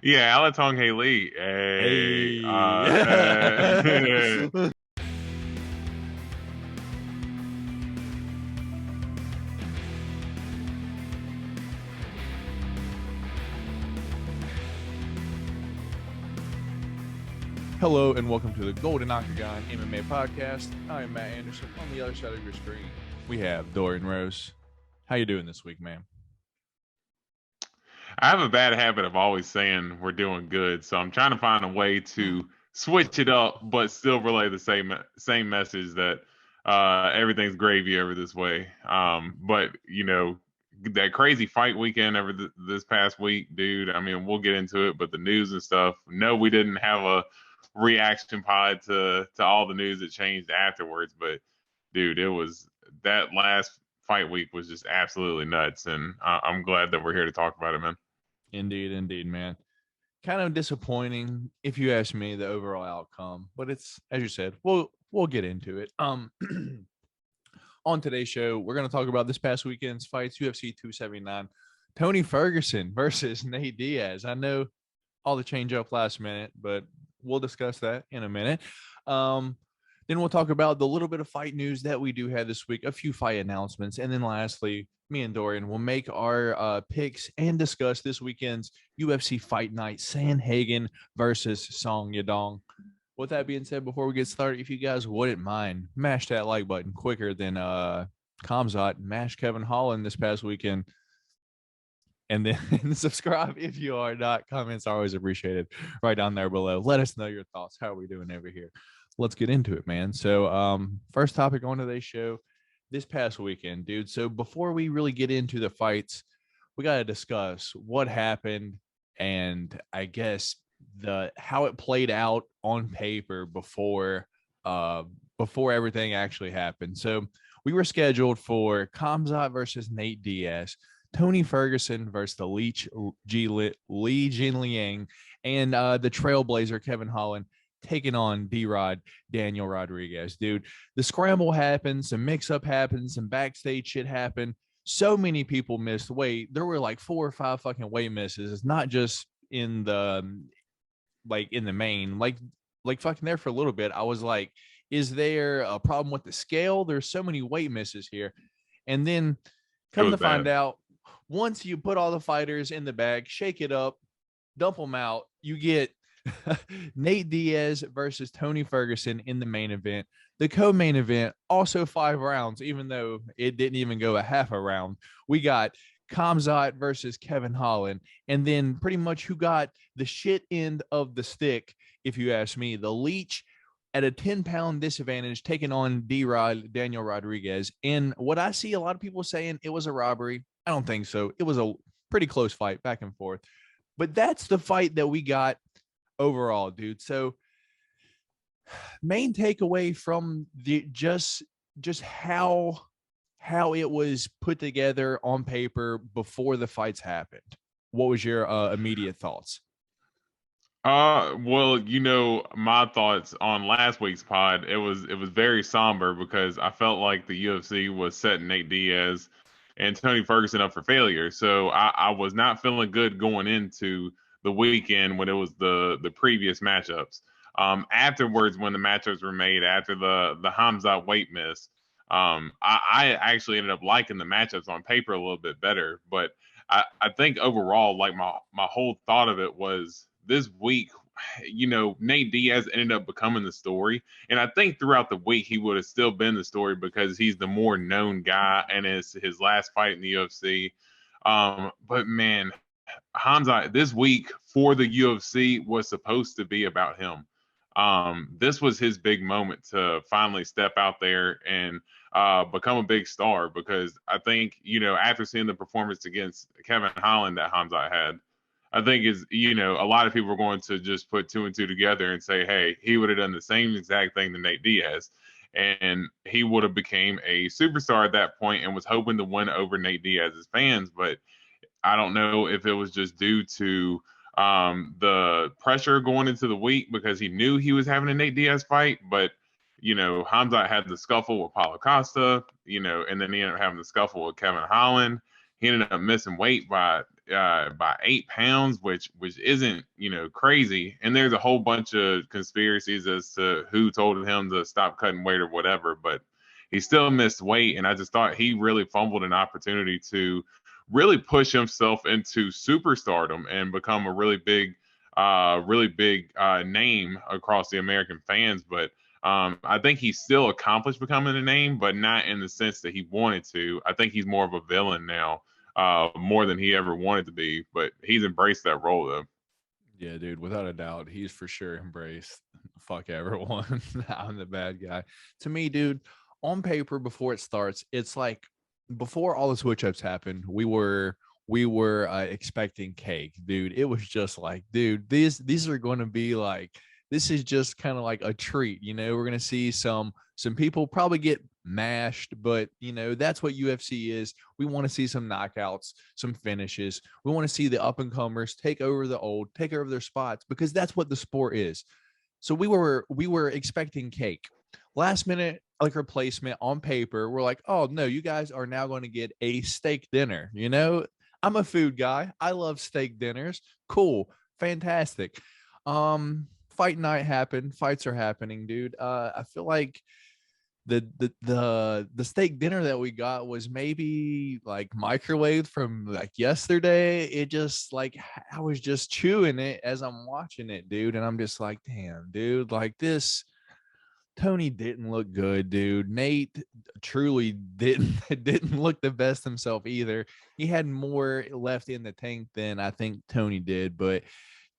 Yeah, Alatong Haley. Hey, Hey. Hello and welcome to the Golden Octagon MMA podcast. I am Matt Anderson. On the other side of your screen, we have Dorian Rose. How you doing this week, man? I have a bad habit of always saying we're doing good, so I'm trying to find a way to switch it up, but still relay the same message that everything's gravy over this way. But that crazy fight weekend over this past week, dude. I mean, we'll get into it, but the news and stuff. No, we didn't have a reaction pod to all the news that changed afterwards, but dude, it was that last fight week was just absolutely nuts, and I'm glad that we're here to talk about it, man. Indeed, man. Kind of disappointing, if you ask me, the overall outcome. But it's, as you said, we'll get into it. On today's show, we're going to talk about this past weekend's fights, UFC 279, Tony Ferguson versus Nate Diaz. I know all the change up last minute, but we'll discuss that in a minute. Then we'll talk about the little bit of fight news that we do have this week, a few fight announcements, and then lastly, me and Dorian will make our picks and discuss this weekend's UFC Fight Night, Sandhagen versus Song Yadong. With that being said, before we get started, if you guys wouldn't mind, mash that like button quicker than Kamzat mashed Kevin Holland this past weekend. And then subscribe if you are not. Comments are always appreciated right down there below. Let us know your thoughts. How are we doing over here? Let's get into it, man. So first topic on today's show, this past weekend, dude. So before we really get into the fights, we got to discuss what happened and I guess how it played out on paper before everything actually happened. So we were scheduled for Kamzat versus Nate Diaz, Tony Ferguson versus the Li Jinliang, and the Trailblazer Kevin Holland taking on D-Rod Daniel Rodriguez. Dude, the scramble happened, some mix-up happened, some backstage shit happened. So many people missed weight. There were like 4 or 5 fucking weight misses. It's not just in the main. Like fucking there for a little bit. I was like, is there a problem with the scale? There's so many weight misses here. And then come to find out, once you put all the fighters in the bag, shake it up, dump them out, you get Nate Diaz versus Tony Ferguson in the main event. The co-main event, also 5 rounds, even though it didn't even go a half a round. We got Kamzat versus Kevin Holland. And then pretty much who got the shit end of the stick, if you ask me, the Leech at a 10-pound disadvantage taking on D-Rod Daniel Rodriguez. And what I see a lot of people saying it was a robbery. I don't think so. It was a pretty close fight back and forth. But that's the fight that we got overall, dude. So main takeaway from the just how it was put together on paper before the fights happened. What was your immediate thoughts? Well, my thoughts on last week's pod, it was very somber because I felt like the UFC was setting Nate Diaz and Tony Ferguson up for failure. So I was not feeling good going into the weekend when it was the previous matchups. Afterwards, when the matchups were made after the Hamza weight miss, I actually ended up liking the matchups on paper a little bit better. But I think overall, like my whole thought of it was this week, Nate Diaz ended up becoming the story. And I think throughout the week, he would have still been the story because he's the more known guy and it's his last fight in the UFC. But man, Hamza, this week for the UFC was supposed to be about him. This was his big moment to finally step out there and become a big star because I think, after seeing the performance against Kevin Holland that Hamza had, I think a lot of people are going to just put 2 and 2 together and say, hey, he would have done the same exact thing to Nate Diaz. And he would have became a superstar at that point and was hoping to win over Nate Diaz's fans. But I don't know if it was just due to the pressure going into the week because he knew he was having a Nate Diaz fight. But, Hamza had the scuffle with Paulo Costa, and then he ended up having the scuffle with Kevin Holland. He ended up missing weight by by 8 pounds, which isn't crazy. And there's a whole bunch of conspiracies as to who told him to stop cutting weight or whatever, but he still missed weight. And I just thought he really fumbled an opportunity to really push himself into superstardom and become a really big name across the American fans. But I think he still accomplished becoming a name, but not in the sense that he wanted to. I think he's more of a villain now, more than he ever wanted to be. But he's embraced that role, though. Yeah, dude, without a doubt, he's for sure embraced. Fuck everyone. I'm the bad guy. To me, dude, on paper before it starts, it's like before all the switch ups happened, we were expecting cake, dude. It was just like, dude, these are going to be like, this is just kind of like a treat, We're going to see some people probably get mashed, but that's what UFC is. We want to see some knockouts, some finishes. We want to see the up and comers take over the old, take over their spots, because that's what the sport is. So we were expecting cake. Last minute like replacement on paper, we're like, oh no, you guys are now going to get a steak dinner. I'm a food guy. I love steak dinners. Cool, fantastic. Fight night happened. Fights are happening, dude. I feel like the steak dinner that we got was maybe like microwaved from like yesterday. It just like I was just chewing it as I'm watching it, dude, and I'm just like, damn, dude, like this. Tony didn't look good, dude. Nate truly didn't look the best himself either. He had more left in the tank than I think Tony did, but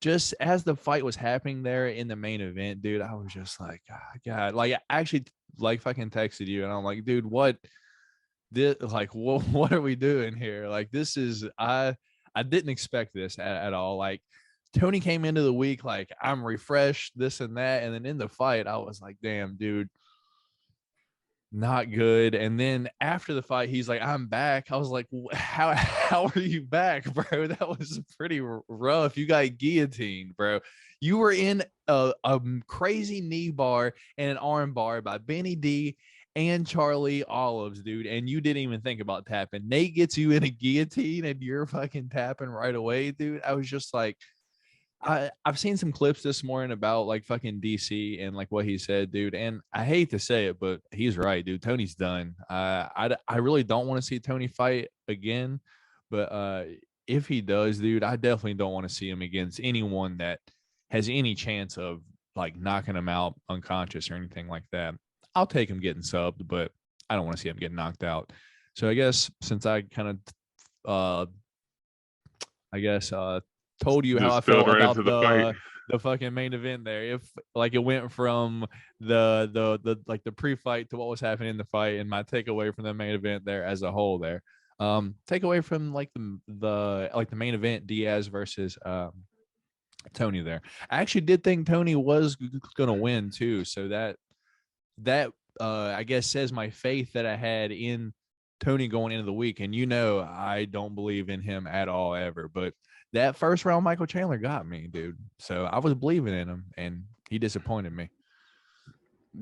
just as the fight was happening there in the main event, dude, I was just like, God, like I actually like fucking texted you and I'm like, dude, what what are we doing here? Like this is I didn't expect this at all. Like Tony came into the week like I'm refreshed, this and that, and then in the fight, I was like, damn, dude, not good. And then after the fight, he's like, I'm back. I was like, how are you back, bro? That was pretty rough. You got guillotined, bro. You were in a crazy knee bar and an arm bar by Benny D and Charlie Olives, dude. And you didn't even think about tapping. Nate gets you in a guillotine and you're fucking tapping right away, dude. I was just like, I've seen some clips this morning about like fucking DC and like what he said, dude. And I hate to say it, but he's right, dude. Tony's done. I really don't want to see Tony fight again, but if he does, dude, I definitely don't want to see him against anyone that has any chance of like knocking him out unconscious or anything like that. I'll take him getting subbed, but I don't want to see him get knocked out. So I guess since I kind of, I guess told you how Just I spilled felt right about into the fight. the fucking main event there. If like it went from the like the pre-fight to what was happening in the fight, and my takeaway from the main event there as a whole there. Takeaway from like the main event, Diaz versus Tony there. I actually did think Tony was gonna win too. So that I guess says my faith that I had in Tony going into the week. And I don't believe in him at all ever. But that first round Michael Chandler got me, dude. So I was believing in him and he disappointed me.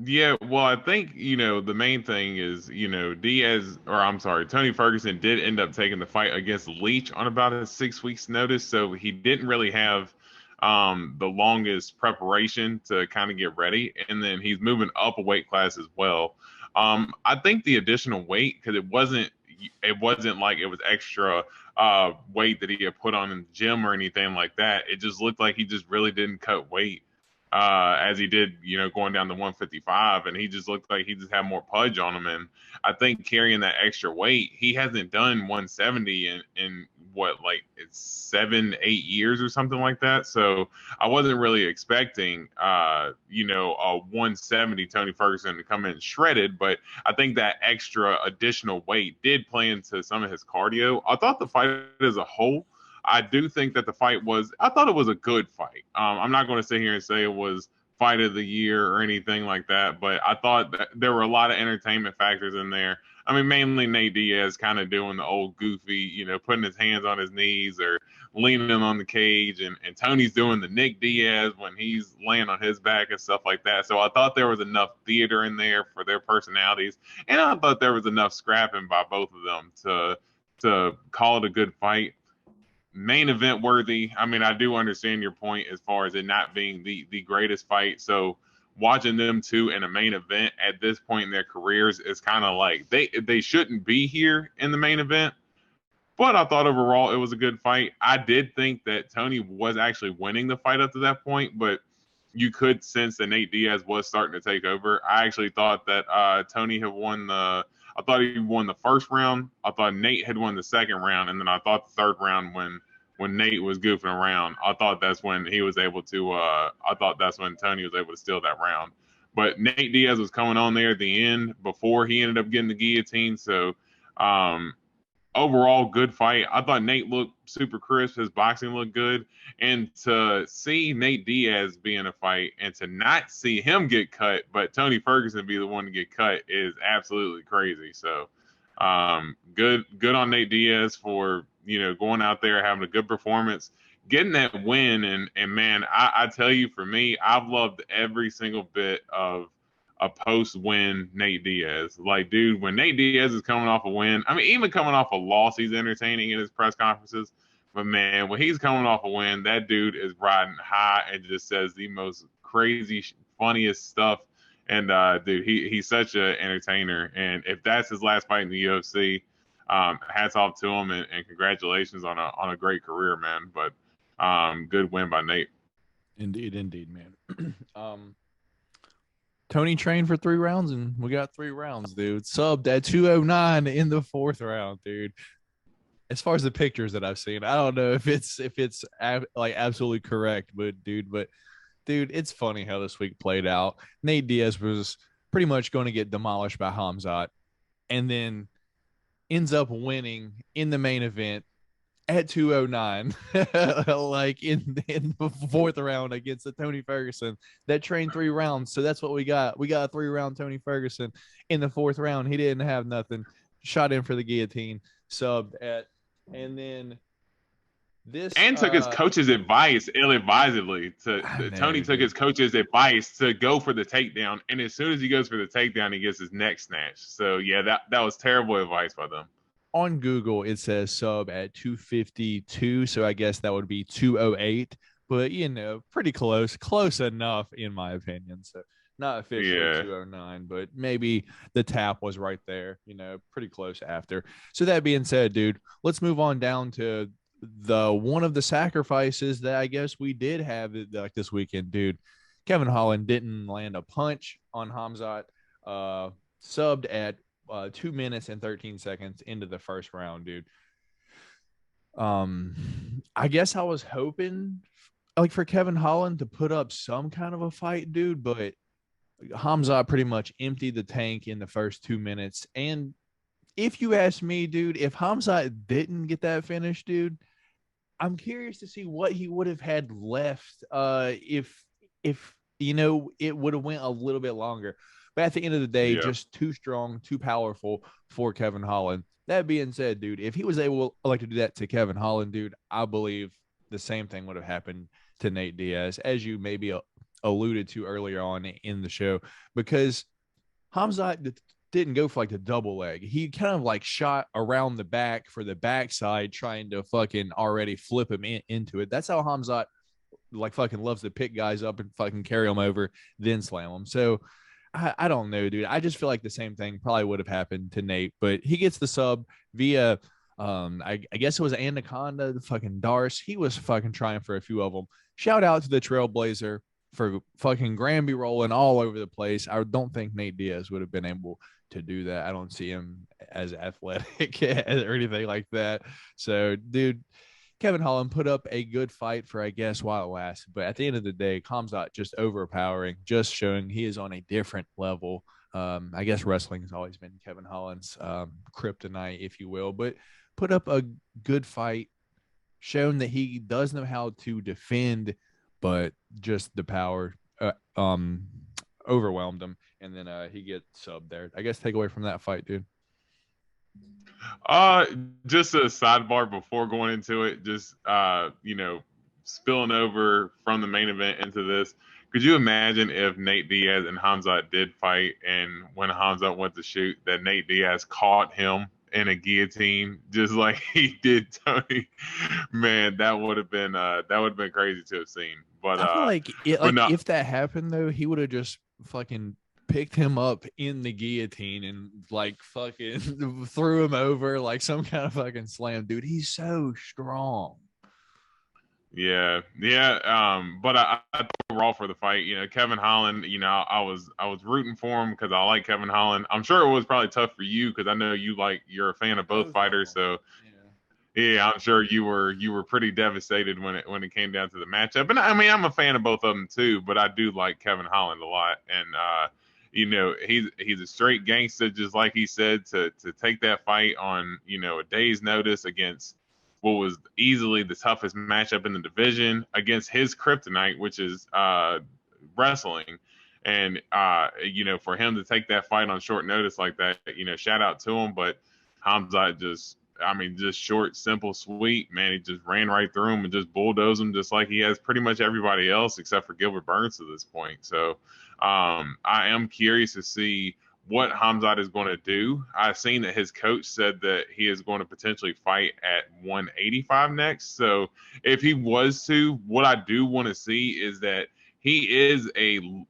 Yeah, well, I think, the main thing is, Diaz, or I'm sorry, Tony Ferguson did end up taking the fight against Leach on about a 6 weeks notice. So he didn't really have the longest preparation to kind of get ready. And then he's moving up a weight class as well. I think the additional weight, because it wasn't like it was extra weight that he had put on in the gym or anything like that. It just looked like he just really didn't cut weight as he did, going down to 155, and he just looked like he just had more pudge on him. And I think carrying that extra weight, he hasn't done 170 in what, like it's 7, 8 years or something like that. So I wasn't really expecting, a 170 Tony Ferguson to come in shredded, but I think that extra additional weight did play into some of his cardio. I thought the fight as a whole, I do think that I thought it was a good fight. I'm not going to sit here and say it was fight of the year or anything like that, but I thought that there were a lot of entertainment factors in there. I mean, mainly Nate Diaz kind of doing the old goofy, putting his hands on his knees or leaning on the cage, and Tony's doing the Nick Diaz when he's laying on his back and stuff like that. So I thought there was enough theater in there for their personalities, and I thought there was enough scrapping by both of them to call it a good fight. main event worthy. I mean, I do understand your point as far as it not being the greatest fight. So watching them two in a main event at this point in their careers is kind of like they shouldn't be here in the main event. But I thought overall it was a good fight. I did think that Tony was actually winning the fight up to that point, but you could sense that Nate Diaz was starting to take over. I actually thought that Tony had won the. I thought he won the first round. I thought Nate had won the second round, and then I thought the third round when Nate was goofing around, I thought that's when he was able to. I thought that's when Tony was able to steal that round. But Nate Diaz was coming on there at the end before he ended up getting the guillotine. So um, overall good fight. I thought Nate looked super crisp. His boxing looked good. And to see Nate Diaz be in a fight and to not see him get cut, but Tony Ferguson be the one to get cut is absolutely crazy. So good on Nate Diaz for, going out there, having a good performance, getting that win. And man, I tell you, for me, I've loved every single bit of a post-win Nate Diaz. Like, dude, when Nate Diaz is coming off a win, I mean, even coming off a loss, he's entertaining in his press conferences. But man, when he's coming off a win, that dude is riding high and just says the most crazy, funniest stuff. And dude, he's such an entertainer. And if that's his last fight in the UFC, hats off to him and congratulations on a great career, man. But good win by Nate. Indeed, man. Tony trained for 3 rounds, and we got 3 rounds, dude. Subbed at 209 in the 4th round, dude. As far as the pictures that I've seen, I don't know if it's like absolutely correct, but dude, it's funny how this week played out. Nate Diaz was pretty much going to get demolished by Hamzat, and then ends up winning in the main event at 209, like in the 4th round against the Tony Ferguson that trained 3 rounds. So that's what we got. We got a 3-round Tony Ferguson in the 4th round. He didn't have nothing. Shot in for the guillotine, subbed at, and then this and took his coach's advice ill-advisedly. Tony took his coach's advice to go for the takedown, and as soon as he goes for the takedown, he gets his neck snatched. So yeah, that was terrible advice by them. On Google, it says sub at 252, so I guess that would be 208. But pretty close enough in my opinion. So not officially 209, but maybe the tap was right there. Pretty close after. So that being said, dude, let's move on down to the one of the sacrifices that I guess we did have like this weekend, dude. Kevin Holland didn't land a punch on Hamzat. Subbed at 2 minutes and 13 seconds into the 1st round, dude. I guess I was hoping like for Kevin Holland to put up some kind of a fight, dude, but Hamzat pretty much emptied the tank in the first 2 minutes. And if you ask me, dude, if Hamzat didn't get that finish, dude, I'm curious to see what he would have had left if it would have went a little bit longer. But at the end of the day, just too strong, too powerful for Kevin Holland. That being said, dude, if he was able to do that to Kevin Holland, dude, I believe the same thing would have happened to Nate Diaz, as you maybe alluded to earlier on in the show, because Hamzat didn't go for like the double leg. He kind of like shot around the back for the backside, trying to fucking already flip him into it. That's how Hamzat like fucking loves to pick guys up and fucking carry them over, then slam them. So I don't know, dude. I just feel like the same thing probably would have happened to Nate, but he gets the sub via, I guess it was Anaconda, the fucking Darce. He was fucking trying for a few of them. Shout out to the Trailblazer for fucking Granby rolling all over the place. I don't think Nate Diaz would have been able to do that. I don't see him as athletic or anything like that. So, dude, Kevin Holland put up a good fight for, I guess, while it lasted. But at the end of the day, Hamzat just overpowering, just showing he is on a different level. I guess wrestling has always been Kevin Holland's kryptonite, if you will. But put up a good fight, shown that he does know how to defend, but just the power overwhelmed him. And then he gets subbed there. I guess take away from that fight, dude. Just a sidebar before going into it, just spilling over from the main event into this. Could you imagine if Nate Diaz and Hamzat did fight, and when Hamzat went to shoot, that Nate Diaz caught him in a guillotine, just like he did Tony, man, that would have been crazy to have seen. I feel like But no, if that happened though, he would have just fucking picked him up in the guillotine and like fucking threw him over like some kind of fucking slam. Dude, he's so strong. yeah, yeah. But I thought overall for the fight, Kevin Holland, I was rooting for him because I like Kevin Holland. I'm sure it was probably tough for you because I know you're a fan of both Both of fighters, them. so Yeah. yeah, I'm sure you were pretty devastated when it came down to the matchup. And I mean, I'm a fan of both of them too, but I do like Kevin Holland a lot. And he's a straight gangster, just like he said, to take that fight on a day's notice against what was easily the toughest matchup in the division against his kryptonite, which is wrestling. And for him to take that fight on short notice like that, shout out to him. But Hamzat just short, simple, sweet. Man, he just ran right through him and just bulldozed him, just like he has pretty much everybody else except for Gilbert Burns to this point. So I am curious to see what Hamzat is going to do. I've seen that his coach said that he is going to potentially fight at 185 next. So if he was to, what I do want to see is that he is a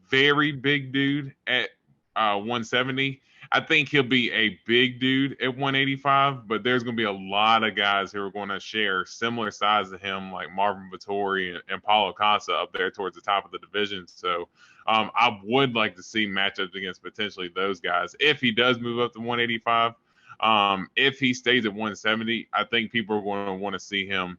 very big dude at 170. I think he'll be a big dude at 185, but there's going to be a lot of guys who are going to share similar size to him, like Marvin Vittori and Paulo Costa up there towards the top of the division. So I would like to see matchups against potentially those guys if he does move up to 185. If he stays at 170, I think people are going to want to see him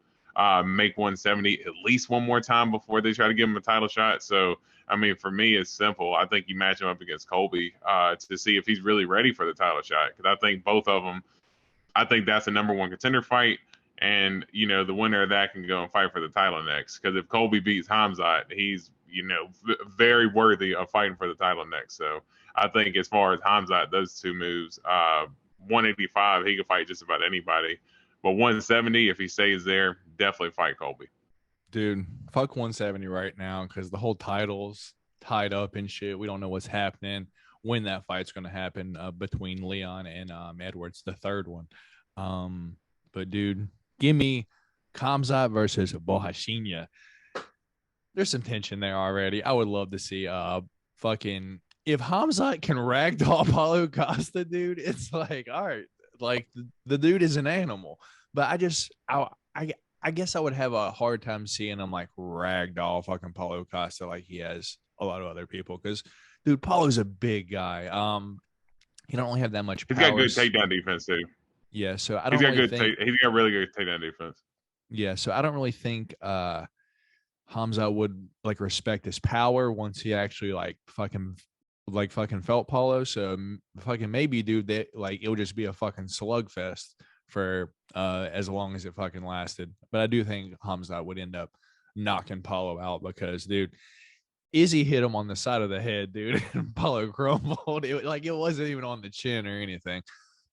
make 170 at least one more time before they try to give him a title shot. So I mean, for me, it's simple. I think you match him up against Colby to see if he's really ready for the title shot. Because I think both of them, I think that's the number one contender fight. And, the winner of that can go and fight for the title next. Because if Colby beats Hamzat, he's, very worthy of fighting for the title next. So I think as far as Hamzat, those two moves, 185, he can fight just about anybody. But 170, if he stays there, definitely fight Colby. Dude, fuck 170 right now because the whole title's tied up and shit. We don't know what's happening, when that fight's going to happen between Leon and Edwards, the third one. But dude, give me Kamzat versus Bohashinya. There's some tension there already. I would love to see fucking if Hamzat can ragdoll Paulo Costa, dude. It's like, all right, like the dude is an animal. But I guess I would have a hard time seeing him like ragdoll fucking Paulo Costa like he has a lot of other people. Because dude, Paulo's a big guy. He don't only have that much He's got power. good takedown defense, too. Yeah, so I don't really think. He's got really good takedown defense. Yeah, so I don't really think Hamza would like respect his power once he actually like fucking felt Paulo. So fucking maybe, dude, that like it would just be a fucking slugfest for as long as it fucking lasted. But I do think Hamza would end up knocking Paulo out because, dude, Izzy hit him on the side of the head, dude, and Paulo crumbled. It wasn't even on the chin or anything.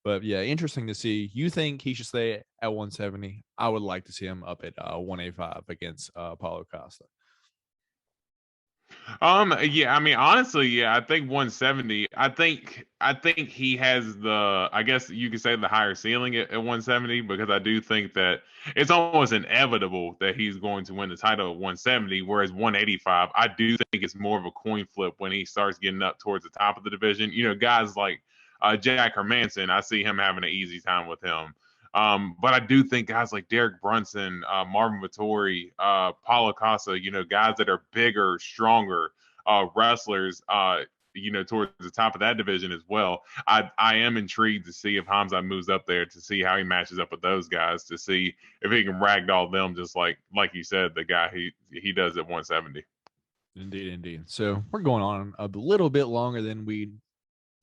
But yeah, interesting to see. You think he should stay at 170? I would like to see him up at 185 against Paulo Costa. Yeah, I mean, honestly, yeah, I think 170. I think he has I guess you could say the higher ceiling at 170 because I do think that it's almost inevitable that he's going to win the title at 170, whereas 185, I do think it's more of a coin flip when he starts getting up towards the top of the division. Guys like Jack Hermanson, I see him having an easy time with him. But I do think guys like Derek Brunson, Marvin Vittori, Paulo Costa, guys that are bigger, stronger wrestlers, towards the top of that division as well. I am intrigued to see if Hamza moves up there to see how he matches up with those guys, to see if he can ragdoll them just like you said, the guy he does at 170. Indeed, indeed. So we're going on a little bit longer than we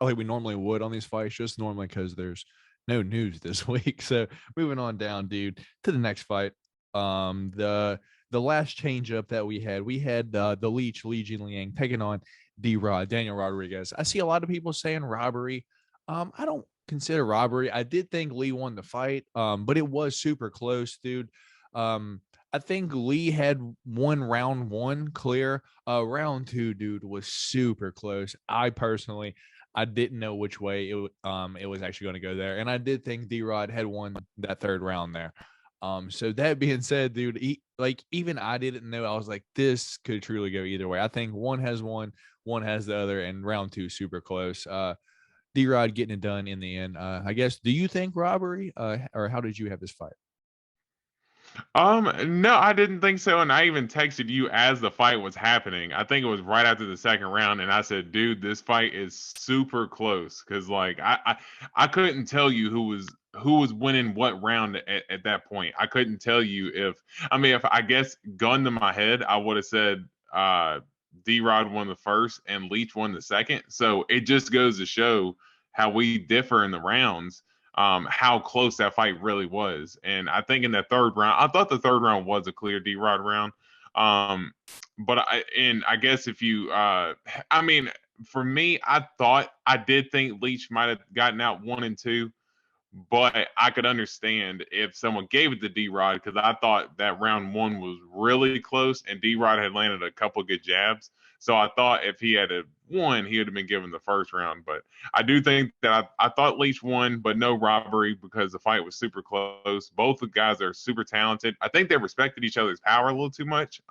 normally would on these fights, just normally because there's no news this week. So moving on down, dude, to the next fight. The last change up that we had the Leech Li Jingliang taking on D-Rod, Daniel Rodriguez. I see a lot of people saying robbery. I don't consider robbery. I did think Lee won the fight, but it was super close, dude. I think Lee had won round one clear. Round two, dude, was super close. I personally, I didn't know which way it was actually going to go there, and I did think D-Rod had won that third round there. So that being said, dude, even I didn't know. I was like, this could truly go either way. I think one has one has the other, and round two super close. D-Rod getting it done in the end. I guess. Do you think robbery? Or how did you have this fight? No, I didn't think so, and I even texted you as the fight was happening. I think it was right after the second round, and I said, "Dude, this fight is super close." Because like I couldn't tell you who was winning what round at that point. I couldn't tell you if I mean if I guess gun to my head, I would have said D Rod won the first and Leach won the second. So it just goes to show how we differ in the rounds, how close that fight really was. And I think in that third round, I thought the third round was a clear D Rod round. Um, I guess if you, I mean, for me, I did think Leach might have gotten out 1 and 2, but I could understand if someone gave it to D Rod because I thought that round one was really close and D Rod had landed a couple good jabs. So I thought if he had won, he would have been given the first round. But I do think that I thought Leach won, but no robbery because the fight was super close. Both the guys are super talented. I think they respected each other's power a little too much.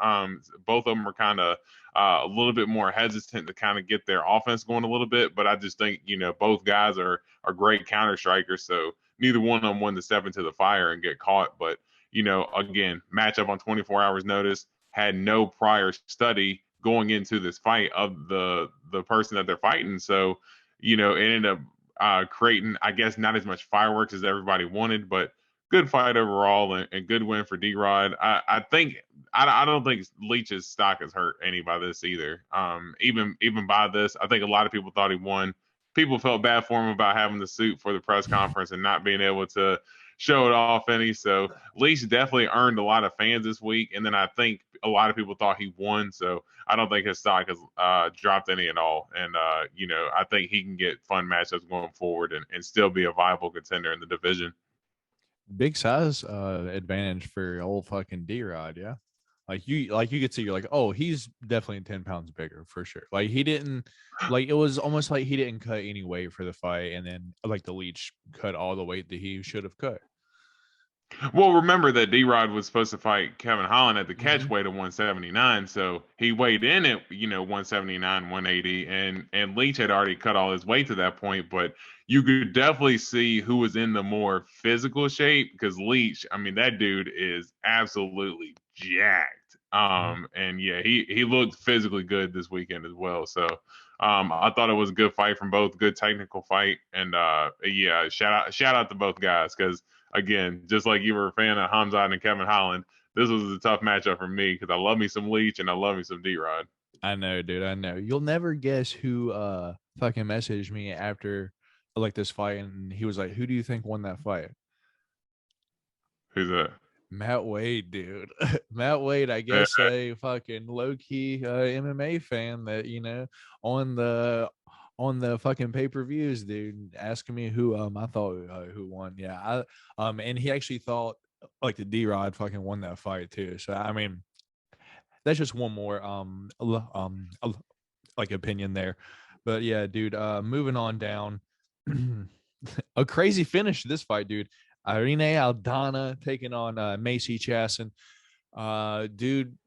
Both of them were kind of a little bit more hesitant to kind of get their offense going a little bit. But I just think both guys are great counter strikers. So neither one of them won the seven to the fire and get caught. But again, matchup on 24 hours notice, had no prior study going into this fight of the person that they're fighting. So it ended up creating, I guess, not as much fireworks as everybody wanted, but good fight overall and good win for D Rod. I think I don't think Leach's stock is hurt any by this either. Even by this, I think a lot of people thought he won. People felt bad for him about having the suit for the press conference and not being able to show it off any. So Leach definitely earned a lot of fans this week, and then I think a lot of people thought he won. So I don't think his stock has dropped any at all. And I think he can get fun matchups going forward and still be a viable contender in the division. Big size advantage for old fucking D-Rod, yeah. Like you could see, you're like, oh, he's definitely 10 pounds bigger for sure. Like he didn't, like it was almost like he didn't cut any weight for the fight, and then like the Leech cut all the weight that he should have cut. Well, remember that D Rod was supposed to fight Kevin Holland at the catch Mm-hmm. weight of 179, so he weighed in at 179, 180, and Leach had already cut all his weight to that point. But you could definitely see who was in the more physical shape because Leach, I mean, that dude is absolutely jacked. And yeah, he looked physically good this weekend as well. So I thought it was a good fight from both, good technical fight, and yeah, shout out to both guys because again, just like you were a fan of Hamzat and Kevin Holland, this was a tough matchup for me because I love me some Leach and I love me some D Rod. I know, dude. I know. You'll never guess who fucking messaged me after like this fight, and he was like, "Who do you think won that fight?" Who's that? Matt Wade, dude. Matt Wade, I guess a fucking low key MMA fan that on the fucking pay per views, dude, asking me who I thought who won. Yeah, and he actually thought like the D Rod fucking won that fight too. So I mean, that's just one more like opinion there. But yeah, dude, moving on down. A crazy finish to this fight, dude. Irene Aldana taking on Macy Chasson. Dude,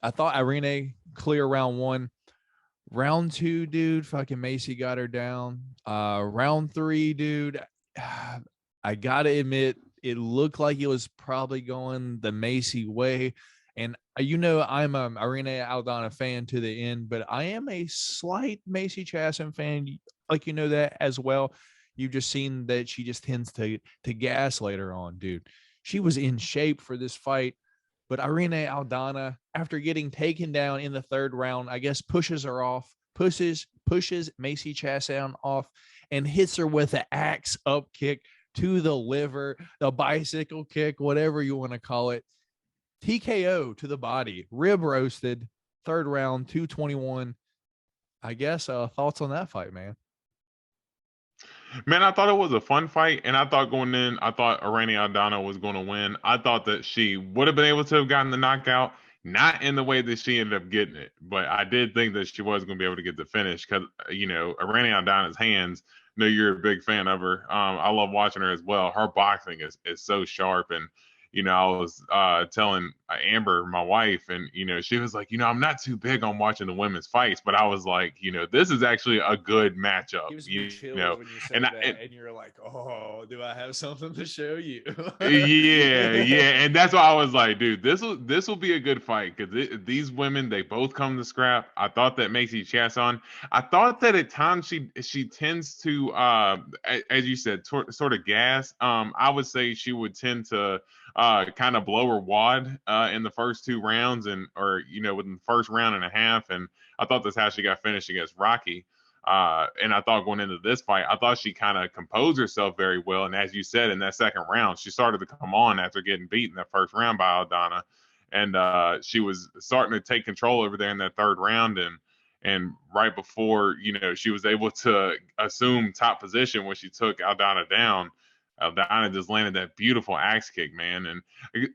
I thought Irene clear round one. Round two, dude, fucking Macy got her down. Round three, dude, I gotta admit, it looked like it was probably going the Macy way. And I'm a Irene Aldana fan to the end, but I am a slight Macy Chasson fan. Like that as well. You've just seen that she just tends to gas later on, dude. She was in shape for this fight, but Irene Aldana, after getting taken down in the third round, I guess pushes her off, pushes Macy Chasson off, and hits her with an axe up kick to the liver, the bicycle kick, whatever you want to call it. TKO to the body, rib roasted, third round, 221. I guess thoughts on that fight, man. Man, I thought it was a fun fight, and I thought going in, I thought Irene Aldana was going to win. I thought that she would have been able to have gotten the knockout. not in the way that she ended up getting it, but I did think that she was going to be able to get the finish because, Irene Aldana's hands. I know you're a big fan of her. I love watching her as well. Her boxing is so sharp, and I was telling Amber, my wife, and she was like, I'm not too big on watching the women's fights, but I was like, this is actually a good matchup, Gives me chills know, when you say and that, and you're like, "Oh, do I have something to show you?" yeah, and that's why I was like, dude, this will be a good fight because these women they both come to scrap. I thought that Macy Chiasson. I thought that at times she tends to as you said sort of gas. I would say she would tend to kind of blow her wad in the first two rounds or within the first round and a half, and I thought that's how she got finished against Rocky. And I thought going into this fight, I thought she kind of composed herself very well. And as you said, in that second round, she started to come on after getting beat in that first round by Aldana, and she was starting to take control over there in that third round. And right before she was able to assume top position when she took Aldana down. Aldana just landed that beautiful axe kick, man, and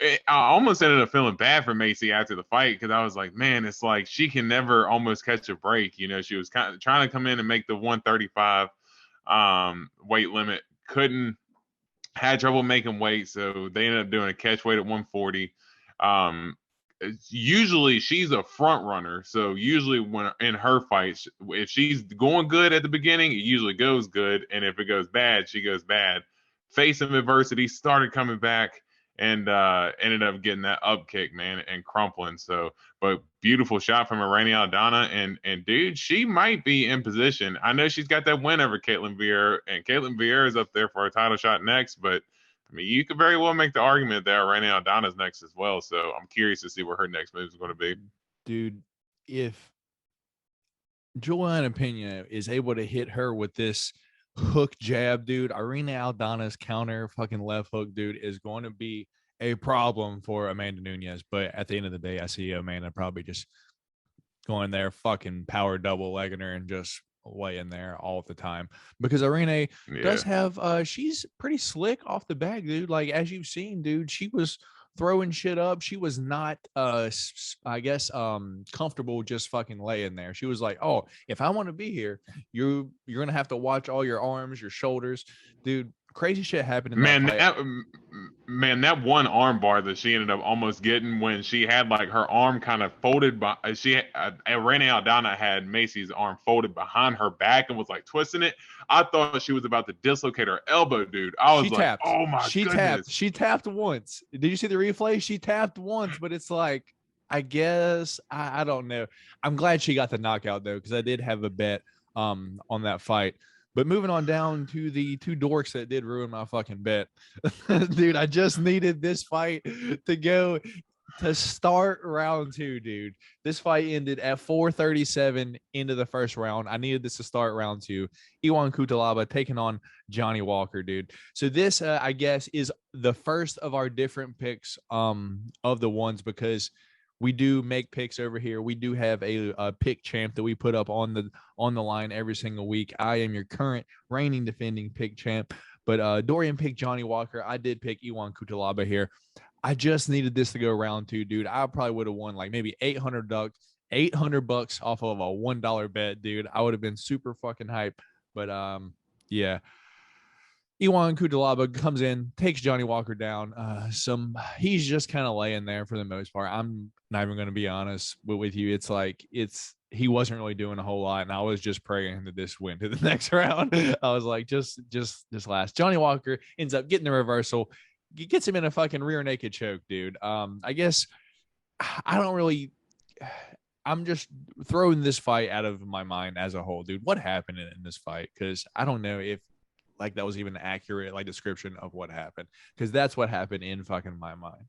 I almost ended up feeling bad for Macy after the fight because I was like, man, it's like she can never almost catch a break. She was kind of trying to come in and make the 135 weight limit, couldn't, had trouble making weight, so they ended up doing a catch weight at 140. Um, Usually she's a front runner, so usually when in her fights, if she's going good at the beginning, it usually goes good, and if it goes bad, she goes bad. Faced some adversity, started coming back, and ended up getting that up kick, man, and crumpling. So, but beautiful shot from Irene Aldana, and dude, she might be in position. I know she's got that win over Caitlin Vieira, and Caitlin Vieira is up there for a title shot next, but I mean, you could very well make the argument that Irene Aldana's next as well. So I'm curious to see what her next move is going to be. Dude, if Joanna Pena is able to hit her with this hook jab, dude, Irene Aldana's counter fucking left hook, dude, is going to be a problem for Amanda Nunes. But at the end of the day, I see Amanda probably just going there, fucking power double legging her and just laying there all the time because Irene does have she's pretty slick off the bag, dude. Like as you've seen, dude, she was throwing shit up. She was not I guess comfortable just fucking laying there. She was like, "Oh, if I want to be here, you're going to have to watch all your arms, your shoulders." Dude, crazy shit happened in that fight. That one arm bar that she ended up almost getting when she had like her arm kind of folded by Irene Aldana had Macy's arm folded behind her back and was like twisting it. I thought she was about to dislocate her elbow, dude. I was like, oh my goodness. She tapped once. Did you see the replay? She tapped once, but it's like, I guess I don't know. I'm glad she got the knockout though, because I did have a bet on that fight. But moving on down to the two dorks that did ruin my fucking bet. Dude, I just needed this fight to go to start round two, dude. This fight ended at 4:37 into the first round. I needed this to start round two. Iwan Kutalaba taking on Johnny Walker, dude. So this, I guess, is the first of our different picks of the ones because we do make picks over here. We do have a pick champ that we put up on the line every single week. I am your current reigning defending pick champ, but Dorian picked Johnny Walker. I did pick Iwan Kutalaba here. I just needed this to go round two, dude. I probably would have won like maybe $800 off of a $1 bet, dude. I would have been super fucking hype. But yeah. Iwan Kutalaba comes in, takes Johnny Walker down. He's just kind of laying there for the most part. I'm not even going to be honest with you. It's like he wasn't really doing a whole lot, and I was just praying that this went to the next round. I was like, just last. Johnny Walker ends up getting the reversal, gets him in a fucking rear naked choke, dude. I guess I don't really. I'm just throwing this fight out of my mind as a whole, dude. What happened in this fight? Because I don't know if like that was even an accurate like description of what happened, because that's what happened in fucking my mind.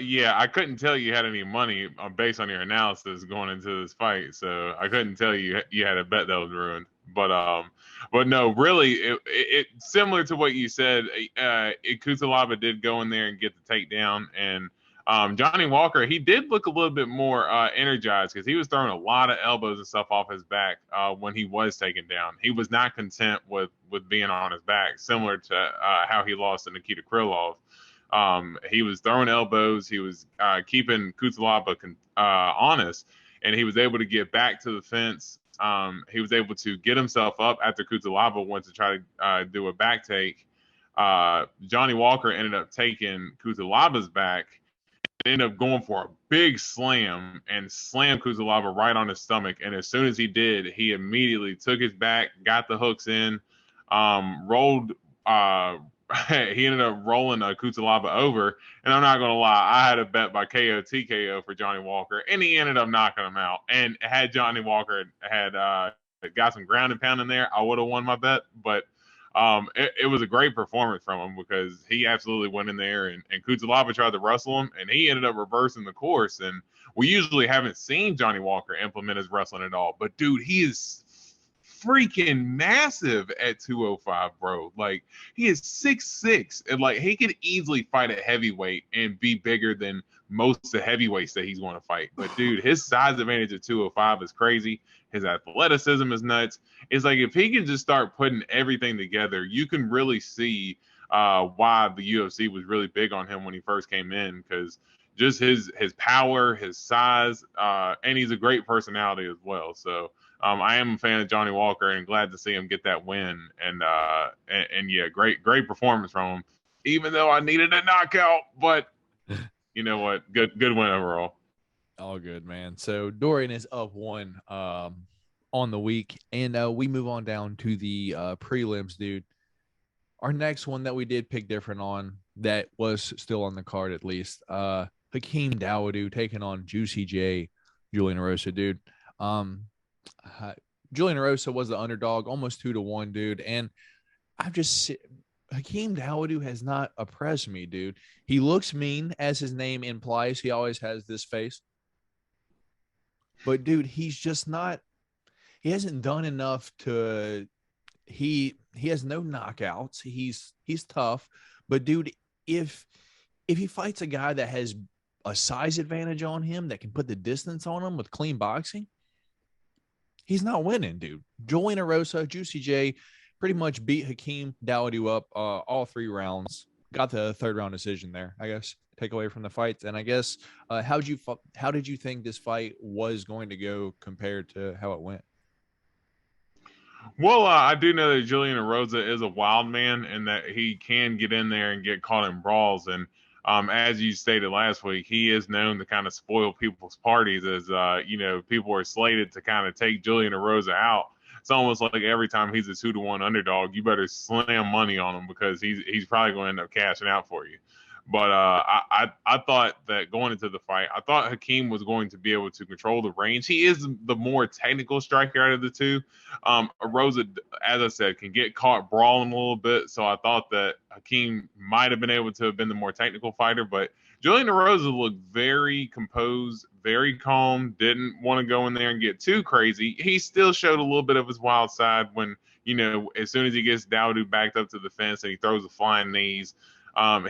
Yeah, I couldn't tell you had any money based on your analysis going into this fight, so I couldn't tell you had a bet that was ruined. But no, really, it similar to what you said. Kutalaba did go in there and get the takedown, and Johnny Walker, he did look a little bit more energized because he was throwing a lot of elbows and stuff off his back when he was taken down. He was not content with being on his back, similar to how he lost to Nikita Krylov. He was throwing elbows. He was keeping Kutalaba honest, and he was able to get back to the fence. He was able to get himself up after Kutalaba went to try to do a back take. Johnny Walker ended up taking Kutalaba's back, ended up going for a big slam and slammed Kutalaba right on his stomach. And as soon as he did, he immediately took his back, got the hooks in, rolled. He ended up rolling Kutalaba over. And I'm not going to lie, I had a bet by KO TKO for Johnny Walker, and he ended up knocking him out. And had Johnny Walker had got some ground and pound in there, I would have won my bet. But it was a great performance from him because he absolutely went in there and Kutalaba tried to wrestle him and he ended up reversing the course. And we usually haven't seen Johnny Walker implement his wrestling at all. But dude, he is freaking massive at 205, bro. Like he is 6'6", and like he could easily fight at heavyweight and be bigger than most of the heavyweights that he's going to fight. But dude, his size advantage at 205 is crazy. His athleticism is nuts. It's like if he can just start putting everything together, you can really see why the UFC was really big on him when he first came in, because just his power, his size, and he's a great personality as well. So I am a fan of Johnny Walker and glad to see him get that win. And yeah, great performance from him. Even though I needed a knockout, but you know what? Good win overall. All good, man. So Dorian is up 1 on the week, and we move on down to the prelims, dude. Our next one that we did pick different on, that was still on the card at least. Hakeem Dawodu taking on Juicy J, Julian Erosa, dude. Julian Erosa was the underdog, almost 2-1, dude. And Hakeem Dawodu has not impressed me, dude. He looks mean, as his name implies. He always has this face. But dude, he's just not. He hasn't done enough to. He has no knockouts. He's tough, but dude, if he fights a guy that has a size advantage on him, that can put the distance on him with clean boxing, he's not winning, dude. Julian Erosa, Juicy J, pretty much beat Hakeem Dawodu up all 3 rounds. Got the 3rd round decision there, I guess. Take away from the fights. And I guess how did you think this fight was going to go compared to how it went? Well, I do know that Julian Erosa is a wild man and that he can get in there and get caught in brawls. And as you stated last week, he is known to kind of spoil people's parties, as people are slated to kind of take Julian Erosa out. It's almost like every time he's a 2-1 underdog, you better slam money on him because he's probably going to end up cashing out for you. But I thought that going into the fight, I thought Hakeem was going to be able to control the range. He is the more technical striker out of the two. Rosa, as I said, can get caught brawling a little bit. So I thought that Hakeem might have been able to have been the more technical fighter. But Julian Rosa looked very composed, very calm, didn't want to go in there and get too crazy. He still showed a little bit of his wild side when, as soon as he gets Dawodu backed up to the fence and he throws the flying knees.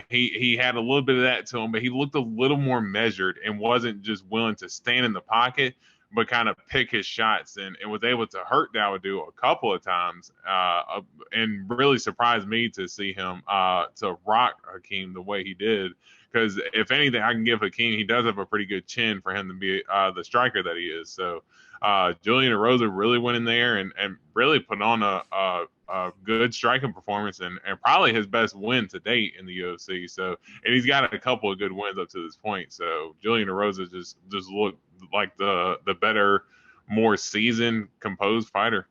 He had a little bit of that to him, but he looked a little more measured and wasn't just willing to stand in the pocket, but kind of pick his shots and was able to hurt Dawodu a couple of times, and really surprised me to see him to rock Hakeem the way he did. Because if anything, I can give Hakeem, he does have a pretty good chin for him to be the striker that he is. So Julian Erosa really went in there and really put on a good striking performance and probably his best win to date in the UFC. So, and he's got a couple of good wins up to this point. So Julian Erosa just looked like the better, more seasoned, composed fighter.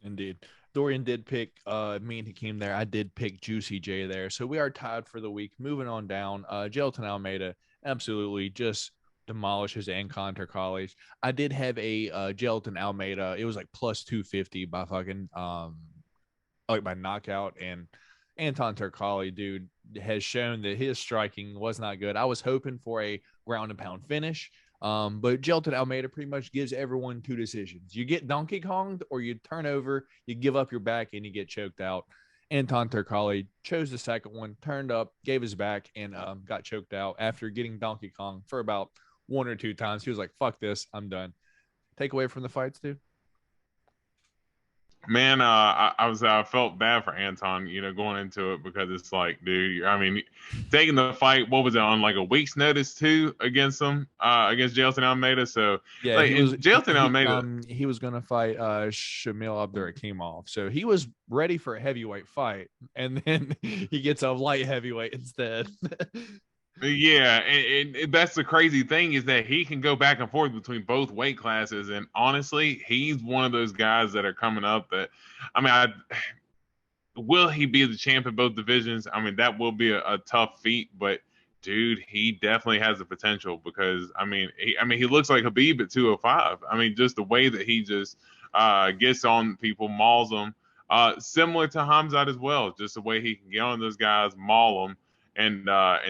Indeed. Dorian did pick me and Hakeem there. I did pick Juicy J there. So we are tied for the week. Moving on down. Gelton Almeida absolutely just demolishes Ankon Turkalj. I did have a Gelton Almeida. It was like plus 250 by fucking by knockout. And Anton Turkalj, dude, has shown that his striking was not good. I was hoping for a ground and pound finish. But Gelton Almeida pretty much gives everyone 2 decisions. You get Donkey Konged or you turn over, you give up your back, and you get choked out. Anton Turkalj chose the second one, turned up, gave his back, and got choked out after getting Donkey Kong for about 1 or 2 times. He was like, fuck this, I'm done. Take away from the fights, dude? Man, I felt bad for Anton, going into it because it's like, dude, I mean, taking the fight, what was it on like a week's notice too against him, against Jailton Almeida. So Yeah, like, he was and Jailton Almeida, he was gonna fight Shamil Abdurakhimov, so he was ready for a heavyweight fight, and then he gets a light heavyweight instead. yeah, and that's the crazy thing is that he can go back and forth between both weight classes, and honestly, he's one of those guys that are coming up that, I mean, will he be the champ in both divisions? I mean, that will be a tough feat, but dude, he definitely has the potential because he looks like Habib at 205. I mean, just the way that he just gets on people, mauls them, similar to Hamzat as well. Just the way he can get on those guys, maul them, and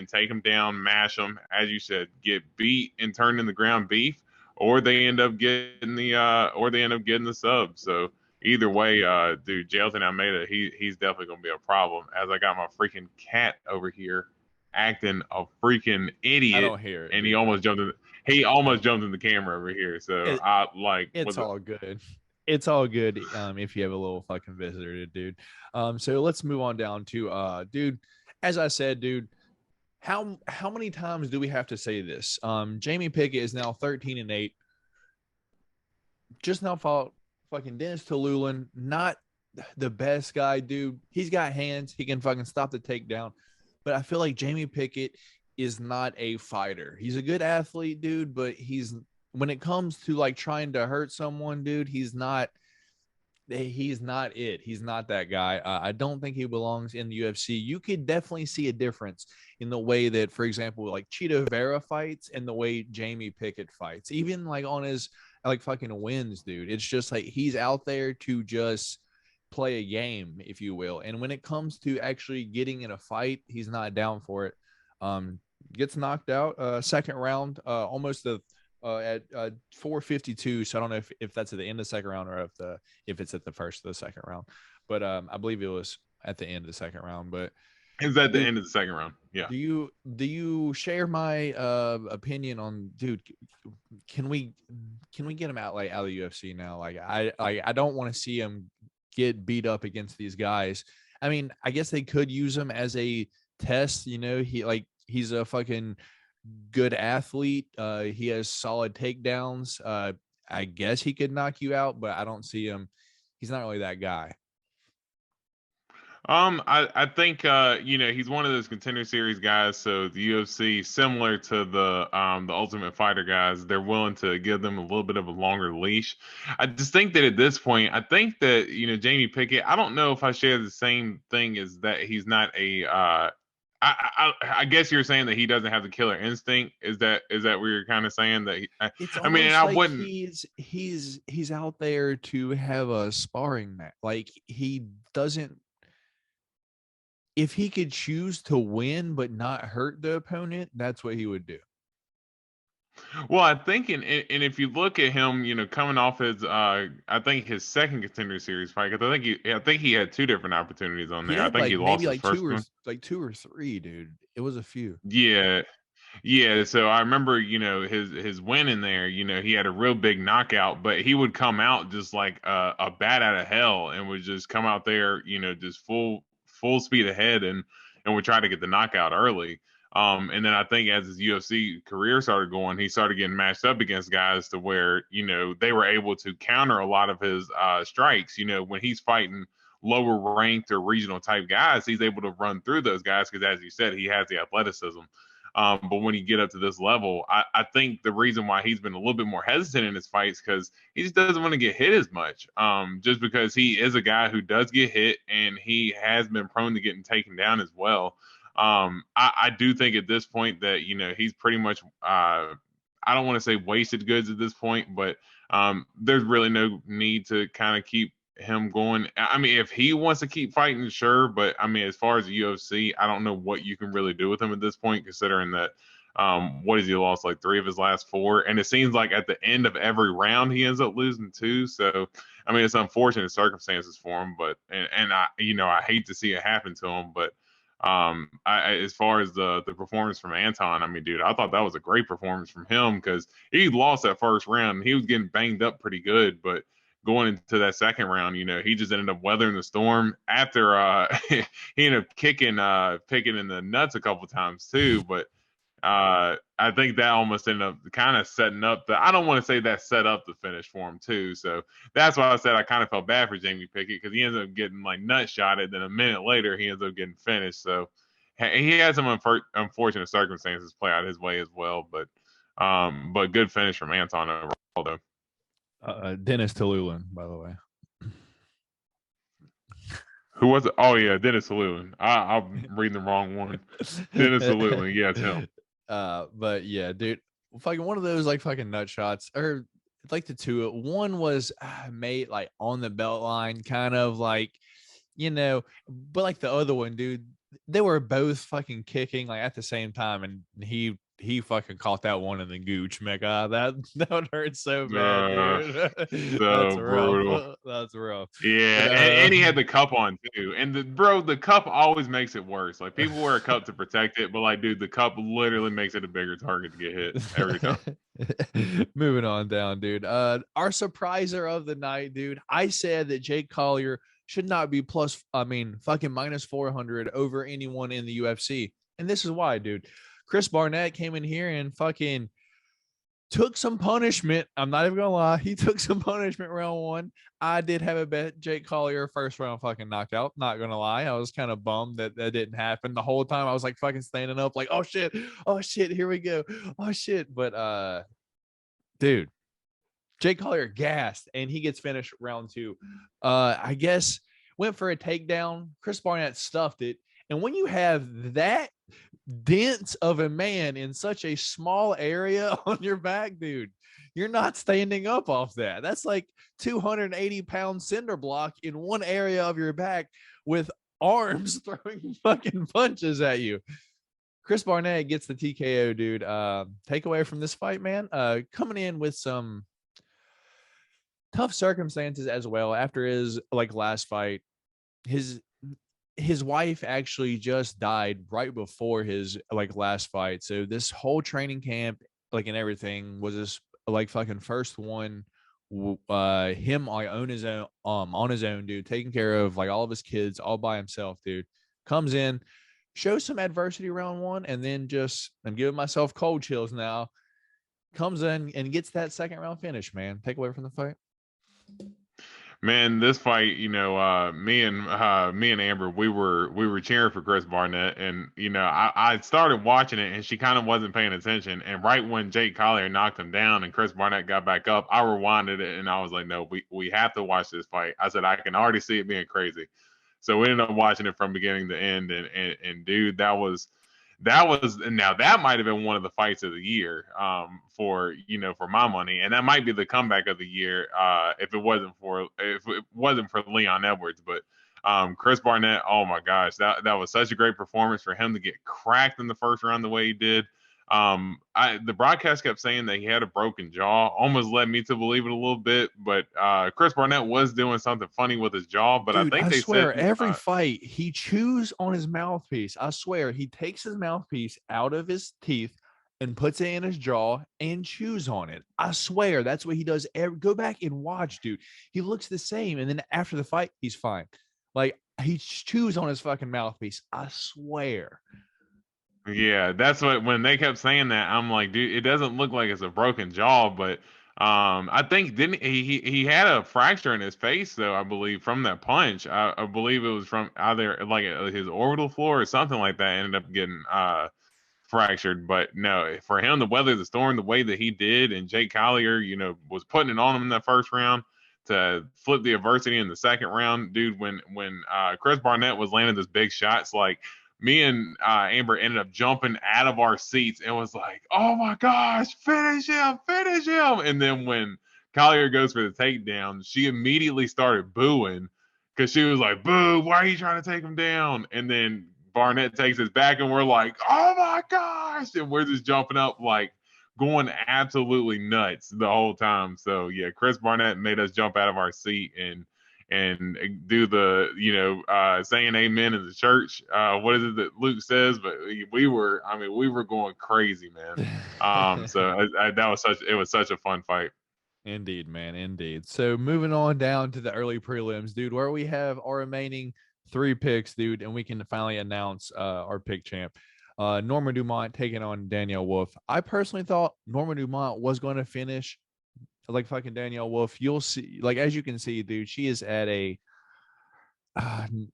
take them down, mash them, as you said, get beat and turned in the ground beef, or they end up getting the sub. So either way, dude, Jailton Almeida, he's definitely gonna be a problem. As I got my freaking cat over here acting a freaking I idiot, don't hear it, and dude. he almost jumped in the camera over here. So It, I like it's was it. all good. It's all good. If you have a little fucking visitor, dude. So let's move on down to dude. As I said, dude, how many times do we have to say this? Jamie Pickett is now 13-8. Just now fought fucking Dennis Tallulah, not the best guy, dude. He's got hands. He can fucking stop the takedown. But I feel like Jamie Pickett is not a fighter. He's a good athlete, dude, but when it comes to like trying to hurt someone, dude, he's not it. He's not that guy. I don't think he belongs in the UFC. You could definitely see a difference in the way that, for example, like Cheeto Vera fights and the way Jamie Pickett fights, even like on his like fucking wins, dude. It's just like he's out there to just play a game, if you will. And when it comes to actually getting in a fight, he's not down for it. Gets knocked out second round, almost the at 4:52. So I don't know if that's at the end of the second round or if it's at the first of the second round. But I believe it was at the end of the second round. But Is that the dude, end of the second round? Yeah. do you share my opinion on dude? Can we get him out out of the UFC now? I don't want to see him get beat up against these guys. I mean, I guess they could use him as a test. He's a fucking good athlete. He has solid takedowns. I guess he could knock you out, but I don't see him. He's not really that guy. I think he's one of those contender series guys. So the UFC, similar to the Ultimate Fighter guys, they're willing to give them a little bit of a longer leash. I just think that at this point, I think that Jamie Pickett. I don't know if I share the same thing as that. He's not a. I guess you're saying that he doesn't have the killer instinct. Is that what you're kind of saying that? It's I mean, and almost I like wouldn't. he's out there to have a sparring match. Like he doesn't if he could choose to win but not hurt the opponent, that's what he would do. Well, I think, and if you look at him, coming off his, I think his second contender series fight, because I think he had two different opportunities on He there. I had think he like maybe lost his first one. like two or three, dude. It was a few. Yeah, yeah. So I remember, his win in there. He had a real big knockout, but he would come out just like a bat out of hell, and would just come out there, just full speed ahead, and would try to get the knockout early. And then I think as his UFC career started going, he started getting matched up against guys to where they were able to counter a lot of his strikes. When he's fighting lower ranked or regional type guys, he's able to run through those guys because, as you said, he has the athleticism. But when you get up to this level, I think the reason why he's been a little bit more hesitant in his fights because he just doesn't want to get hit as much. Just because he is a guy who does get hit and he has been prone to getting taken down as well. I do think at this point that he's pretty much I don't want to say wasted goods at this point, but there's really no need to kind of keep him going. I mean, if he wants to keep fighting, sure, but I mean, as far as the UFC, I don't know what you can really do with him at this point, considering that what has he lost like three of his last four, and it seems like at the end of every round he ends up losing two. So I mean, it's unfortunate circumstances for him, but and I hate to see it happen to him, but as far as the performance from Anton, I mean, dude, I thought that was a great performance from him because he lost that first round. He was getting banged up pretty good, but going into that second round, he just ended up weathering the storm after he ended up picking in the nuts a couple times too. But I think that almost ended up kind of setting up I don't want to say that set up the finish for him too. So that's why I said I kind of felt bad for Jamie Pickett, because he ends up getting like nut shotted. Then a minute later, he ends up getting finished. So he had some unfortunate circumstances play out his way as well. But good finish from Anton overall, though. Dennis Tululin, by the way. Who was it? Oh yeah, Dennis Llewellyn. I'm reading the wrong one. Dennis Llewellyn. Yeah, it's him. But yeah, dude, fucking one of those like fucking nut shots, or like the two. One was made like on the belt line, kind of like, but like the other one, dude, they were both fucking kicking like at the same time, and he fucking caught that one in the gooch, mega. That would hurt so bad, dude. That's So brutal. rough. That's rough. Yeah, But, and he had the cup on too. And the cup always makes it worse. Like, people wear a cup to protect it, but like, dude, the cup literally makes it a bigger target to get hit every time. Moving on down, dude. Our surpriser of the night, dude. I said that Jake Collier should not be fucking minus 400 over anyone in the UFC. And this is why, dude. Chris Barnett came in here and fucking took some punishment. I'm not even gonna lie. He took some punishment round one. I did have a bet Jake Collier first round fucking knockout. Not gonna lie. I was kind of bummed that didn't happen. The whole time I was like fucking standing up like, oh shit, here we go. Oh shit. But dude, Jake Collier gassed and he gets finished round two. I guess went for a takedown. Chris Barnett stuffed it. And when you have that dense of a man in such a small area on your back, dude, you're not standing up off that. That's like 280-pound cinder block in one area of your back with arms throwing fucking punches at you. Chris Barnett gets the TKO, dude. Takeaway from this fight, man. Coming in with some tough circumstances as well after his like last fight. His wife actually just died right before his like last fight. So this whole training camp, like, and everything was this like fucking first one. Him like on his own, dude, taking care of like all of his kids all by himself, dude. Comes in, shows some adversity round one, and then just, I'm giving myself cold chills now. Comes in and gets that second round finish, man. Take away from the fight. Man, this fight, me and Amber, we were cheering for Chris Barnett, and I started watching it, and she kind of wasn't paying attention. And right when Jake Collier knocked him down and Chris Barnett got back up, I rewinded it, and I was like, no, we have to watch this fight. I said, I can already see it being crazy. So we ended up watching it from beginning to end, and dude, that might have been one of the fights of the year, for my money, and that might be the comeback of the year, if it wasn't for Leon Edwards. But Chris Barnett, oh my gosh, that was such a great performance for him to get cracked in the first round the way he did. The broadcast kept saying that he had a broken jaw, almost led me to believe it a little bit. But Chris Barnett was doing something funny with his jaw. But dude, I think I swear every fight he chews on his mouthpiece. I swear he takes his mouthpiece out of his teeth and puts it in his jaw and chews on it. I swear that's what he does. Go back and watch, dude. He looks the same, and then after the fight, he's fine. Like, he chews on his fucking mouthpiece. I swear. Yeah, that's what, when they kept saying that, I'm like, dude, it doesn't look like it's a broken jaw. But I think, didn't he had a fracture in his face though, I believe, from that punch. I believe it was from either like his orbital floor or something like that, ended up getting fractured. But no, for him to weather the storm the way that he did, and Jake Collier, was putting it on him in that first round to flip the adversity in the second round, dude. When Chris Barnett was landing those big shots, like, me and Amber ended up jumping out of our seats and was like, "Oh my gosh, finish him, finish him!" And then when Collier goes for the takedown, she immediately started booing, because she was like, "Boo! Why are you trying to take him down?" And then Barnett takes his back, and we're like, "Oh my gosh!" And we're just jumping up, like, going absolutely nuts the whole time. So yeah, Chris Barnett made us jump out of our seat and do the saying amen in the church. What is it that Luke says? But we were going crazy, man. So it was such a fun fight. Indeed, man. Indeed. So moving on down to the early prelims, dude, where we have our remaining 3 picks, dude, and we can finally announce our pick champ. Norma Dumont taking on Danielle Wolf. I personally thought Norma Dumont was going to finish like fucking Danielle Wolf. You'll see, like as you can see, dude, she is at a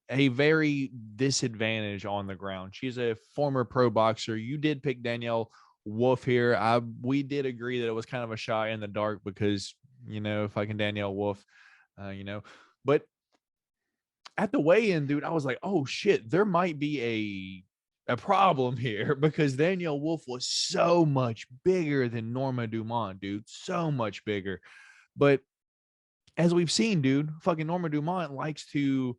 very disadvantage on the ground. She's a former pro boxer. You did pick Danielle Wolf here. We did agree that it was kind of a shot in the dark because fucking Danielle Wolf, you know. But at the weigh-in, dude, I was like, oh shit, there might be a problem here because Danielle Wolf was so much bigger than Norma Dumont, dude, so much bigger. But as we've seen, dude, fucking Norma Dumont likes to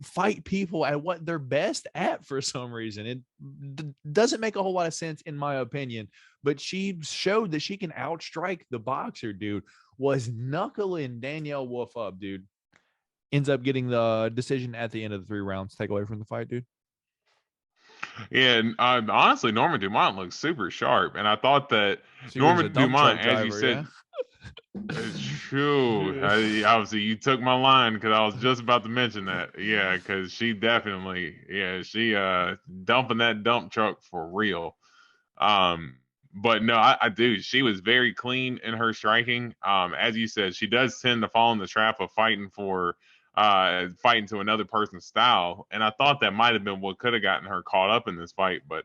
fight people at what they're best at for some reason. It doesn't make a whole lot of sense in my opinion, but she showed that she can outstrike the boxer, dude. Was knuckling Danielle Wolf up, dude. Ends up getting the decision at the end of the 3 rounds. Take away from the fight, dude. Yeah, and honestly, Norma Dumont looks super sharp, and I thought that She was Norma a dump Dumont, truck as you driver, yeah. said, it's true. Obviously, you took my line because I was just about to mention that. Yeah, because she definitely, yeah, she dumping that dump truck for real. Um, but no, I do. She was very clean in her striking. As you said, she does tend to fall in the trap of fighting to another person's style, and I thought that might have been what could have gotten her caught up in this fight, but.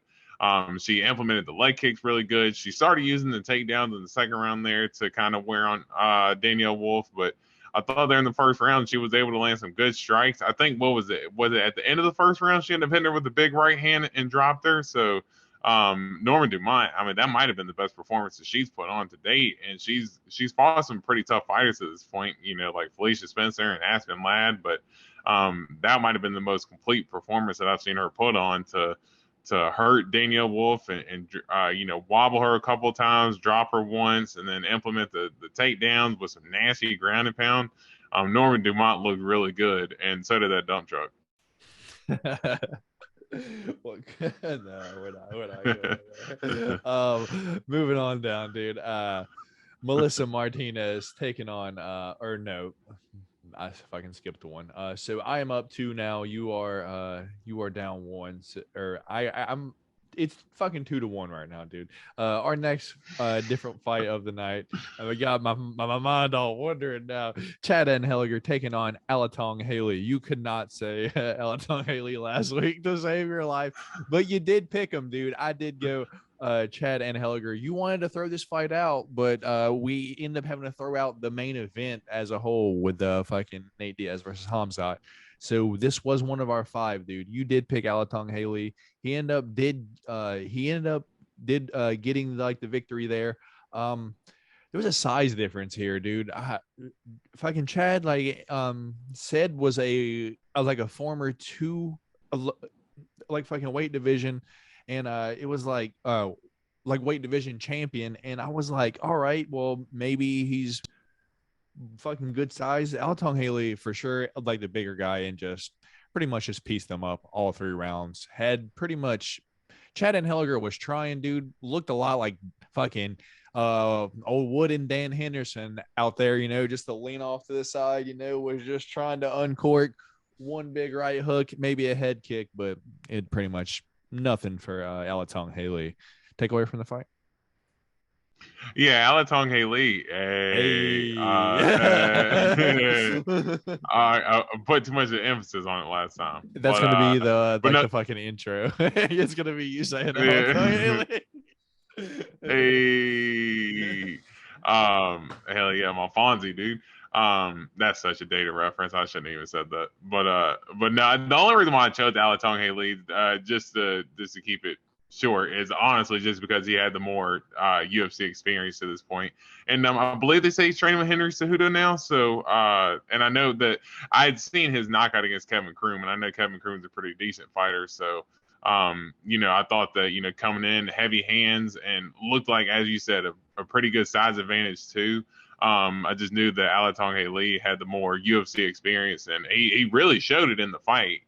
She implemented the leg kicks really good. She started using the takedowns in the second round there to kind of wear on Danielle Wolf, but I thought there in the first round she was able to land some good strikes. I think what was it? Was it at the end of the first round she ended up hitting her with the big right hand and dropped her? So Norman Dumont, I mean, that might have been the best performance that she's put on to date, and she's fought some pretty tough fighters at this point, like Felicia Spencer and Aspen Ladd, but that might have been the most complete performance that I've seen her put on to hurt Danielle Wolf and wobble her a couple of times, drop her once, and then implement the takedowns with some nasty ground and pound. Norman Dumont looked really good, and so did that dump truck. Well, no, we're not. Moving on down, dude. Melissa Martinez taking on, or no, I fucking skipped one. So I am up 2 now. You are down 1. So, or I'm. It's fucking 2-1 right now, dude. Our next different fight of the night. We got my mind all wondering now. Chad and Helliger taking on Alatong Haley. You could not say Alatong Haley last week to save your life, but you did pick him, dude. I did go Chad and Helliger. You wanted to throw this fight out, but we end up having to throw out the main event as a whole with the fucking Nate Diaz versus Hamzat. So this was one of our 5, dude. You did pick Alatong Haley. He ended up getting like the victory there. There was a size difference here, dude. Fucking Chad said was like a former 2 like fucking weight division, and it was like weight division champion, and I was like, all right, well maybe he's fucking good size. Altong Haley for sure, like the bigger guy, and just pretty much just pieced them up all 3 rounds. Had pretty much Chad and Helliger was trying, dude. Looked a lot like fucking old Wood and Dan Henderson out there, just to lean off to the side, was just trying to uncork one big right hook, maybe a head kick, but it pretty much nothing for Alatong Haley. Take away from the fight. Yeah, Alatong Haley. Hey. I put too much emphasis on it last time, That's gonna be but no, the fucking intro. It's gonna be you saying yeah. Haley. Hey, hell yeah, my Fonzie, dude. That's such a dated reference. I shouldn't even said that. But no, the only reason why I chose Alatong Haley, just to keep it short, is honestly just because he had the more UFC experience to this point. And I believe they say he's training with Henry Cejudo now. So, and I know that I had seen his knockout against Kevin Kroom, and I know Kevin Kroom's a pretty decent fighter. So, I thought that, coming in heavy hands and looked like, as you said, a pretty good size advantage too. I just knew that Alatong Haley had the more UFC experience, and he really showed it in the fight.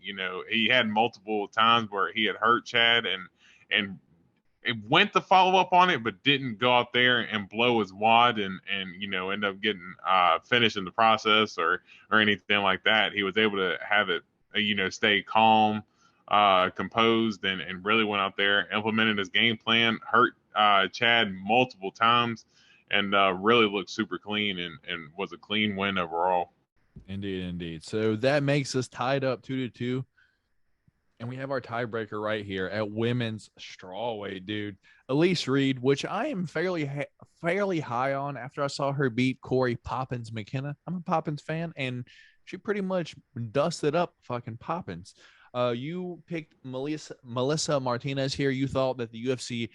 He had multiple times where he had hurt Chad and it went to follow up on it, but didn't go out there and blow his wad and end up getting finished in the process or anything like that. He was able to have it stay calm, composed, and really went out there, implemented his game plan, hurt Chad multiple times, and really looked super clean and was a clean win overall. Indeed. So that makes us tied up 2-2. And we have our tiebreaker right here at women's strawweight, dude. Elise Reed, which I am fairly high on after I saw her beat Corey Poppins McKenna. I'm a Poppins fan, and she pretty much dusted up fucking Poppins. You picked Melissa Martinez here. You thought that the UFC,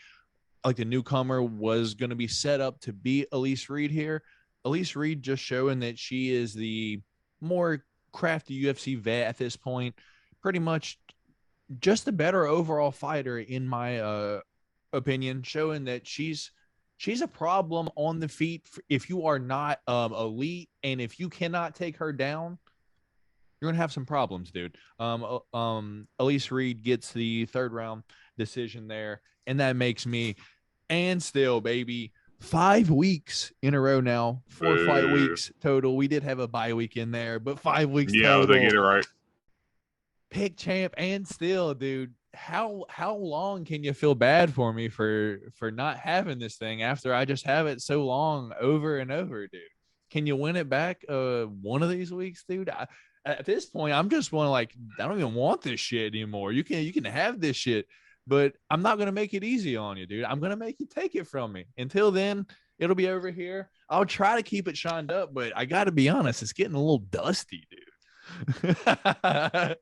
like the newcomer, was going to be set up to beat Elise Reed here. Elise Reed just showing that she is the more crafty UFC vet at this point. Pretty much just a better overall fighter, in my opinion, showing that she's a problem on the feet if you are not elite, and if you cannot take her down, you're gonna have some problems, dude. Elise Reed gets the third round decision there, and that makes me, and still, baby, 5 weeks in a row now, 4 fight weeks total. We did have a bye week in there, but 5 weeks total. Yeah, I was gonna get it right. Pick champ, and still, dude, how long can you feel bad for me for not having this thing after I just have it so long over and over, dude? Can you win it back one of these weeks, dude? At this point, I'm just want to, like, I don't even want this shit anymore. You can have this shit, but I'm not gonna make it easy on you, dude. I'm gonna make you take it from me. Until then, it'll be over here. I'll try to keep it shined up, but I got to be honest, it's getting a little dusty, dude. Yeah.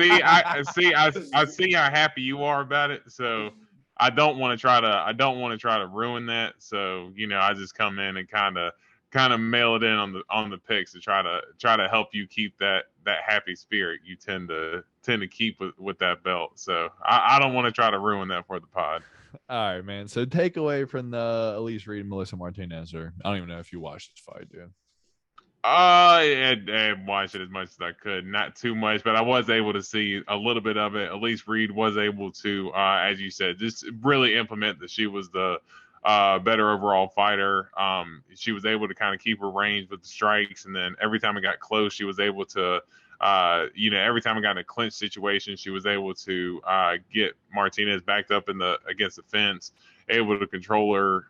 I see how happy you are about it. So I don't want to try to ruin that. So I just come in and kind of mail it in on the picks to try to help you keep that happy spirit you tend to keep with that belt. So I don't want to try to ruin that for the pod. All right, man. So takeaway from the Elise Reed and Melissa Martinez, or I don't even know if you watched this fight, dude. I watched it as much as I could, not too much, but I was able to see a little bit of it. Elise Reed was able to, as you said, just really implement that she was the better overall fighter. She was able to kind of keep her range with the strikes, and then every time it got close, she was able to, every time it got in a clinch situation, she was able to get Martinez backed up against the fence, able to control her,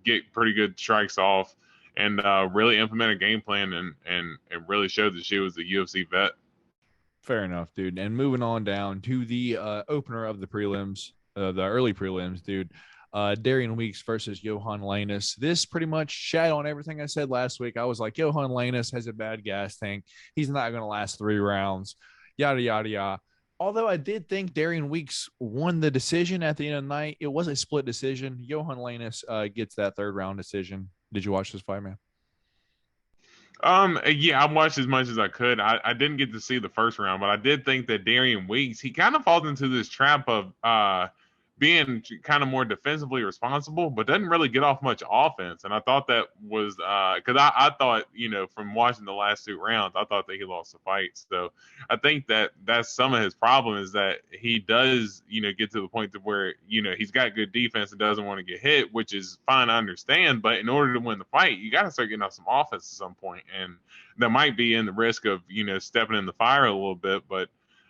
get pretty good strikes off, and really implement a game plan and really showed that she was a UFC vet. Fair enough, dude. And moving on down to the opener of the prelims, the early prelims, dude. Darian Weeks versus Johan Lainus. This pretty much shat on everything I said last week. I was like, Johan Lainus has a bad gas tank. He's not going to last 3 rounds. Yada, yada, yada. Although I did think Darian Weeks won the decision at the end of the night, it was a split decision. Johan Lainus gets that third round decision. Did you watch this fight, man? Yeah, I watched as much as I could. I didn't get to see the first round, but I did think that Darian Weeks, he kind of falls into this trap of being kind of more defensively responsible, but doesn't really get off much offense. And I thought that was because I thought, from watching the last 2 rounds, I thought that he lost the fight. So I think that that's some of his problem, is that he does, get to the point to where, he's got good defense and doesn't want to get hit, which is fine. I understand. But in order to win the fight, you got to start getting off some offense at some point. And that might be in the risk of, stepping in the fire a little bit. But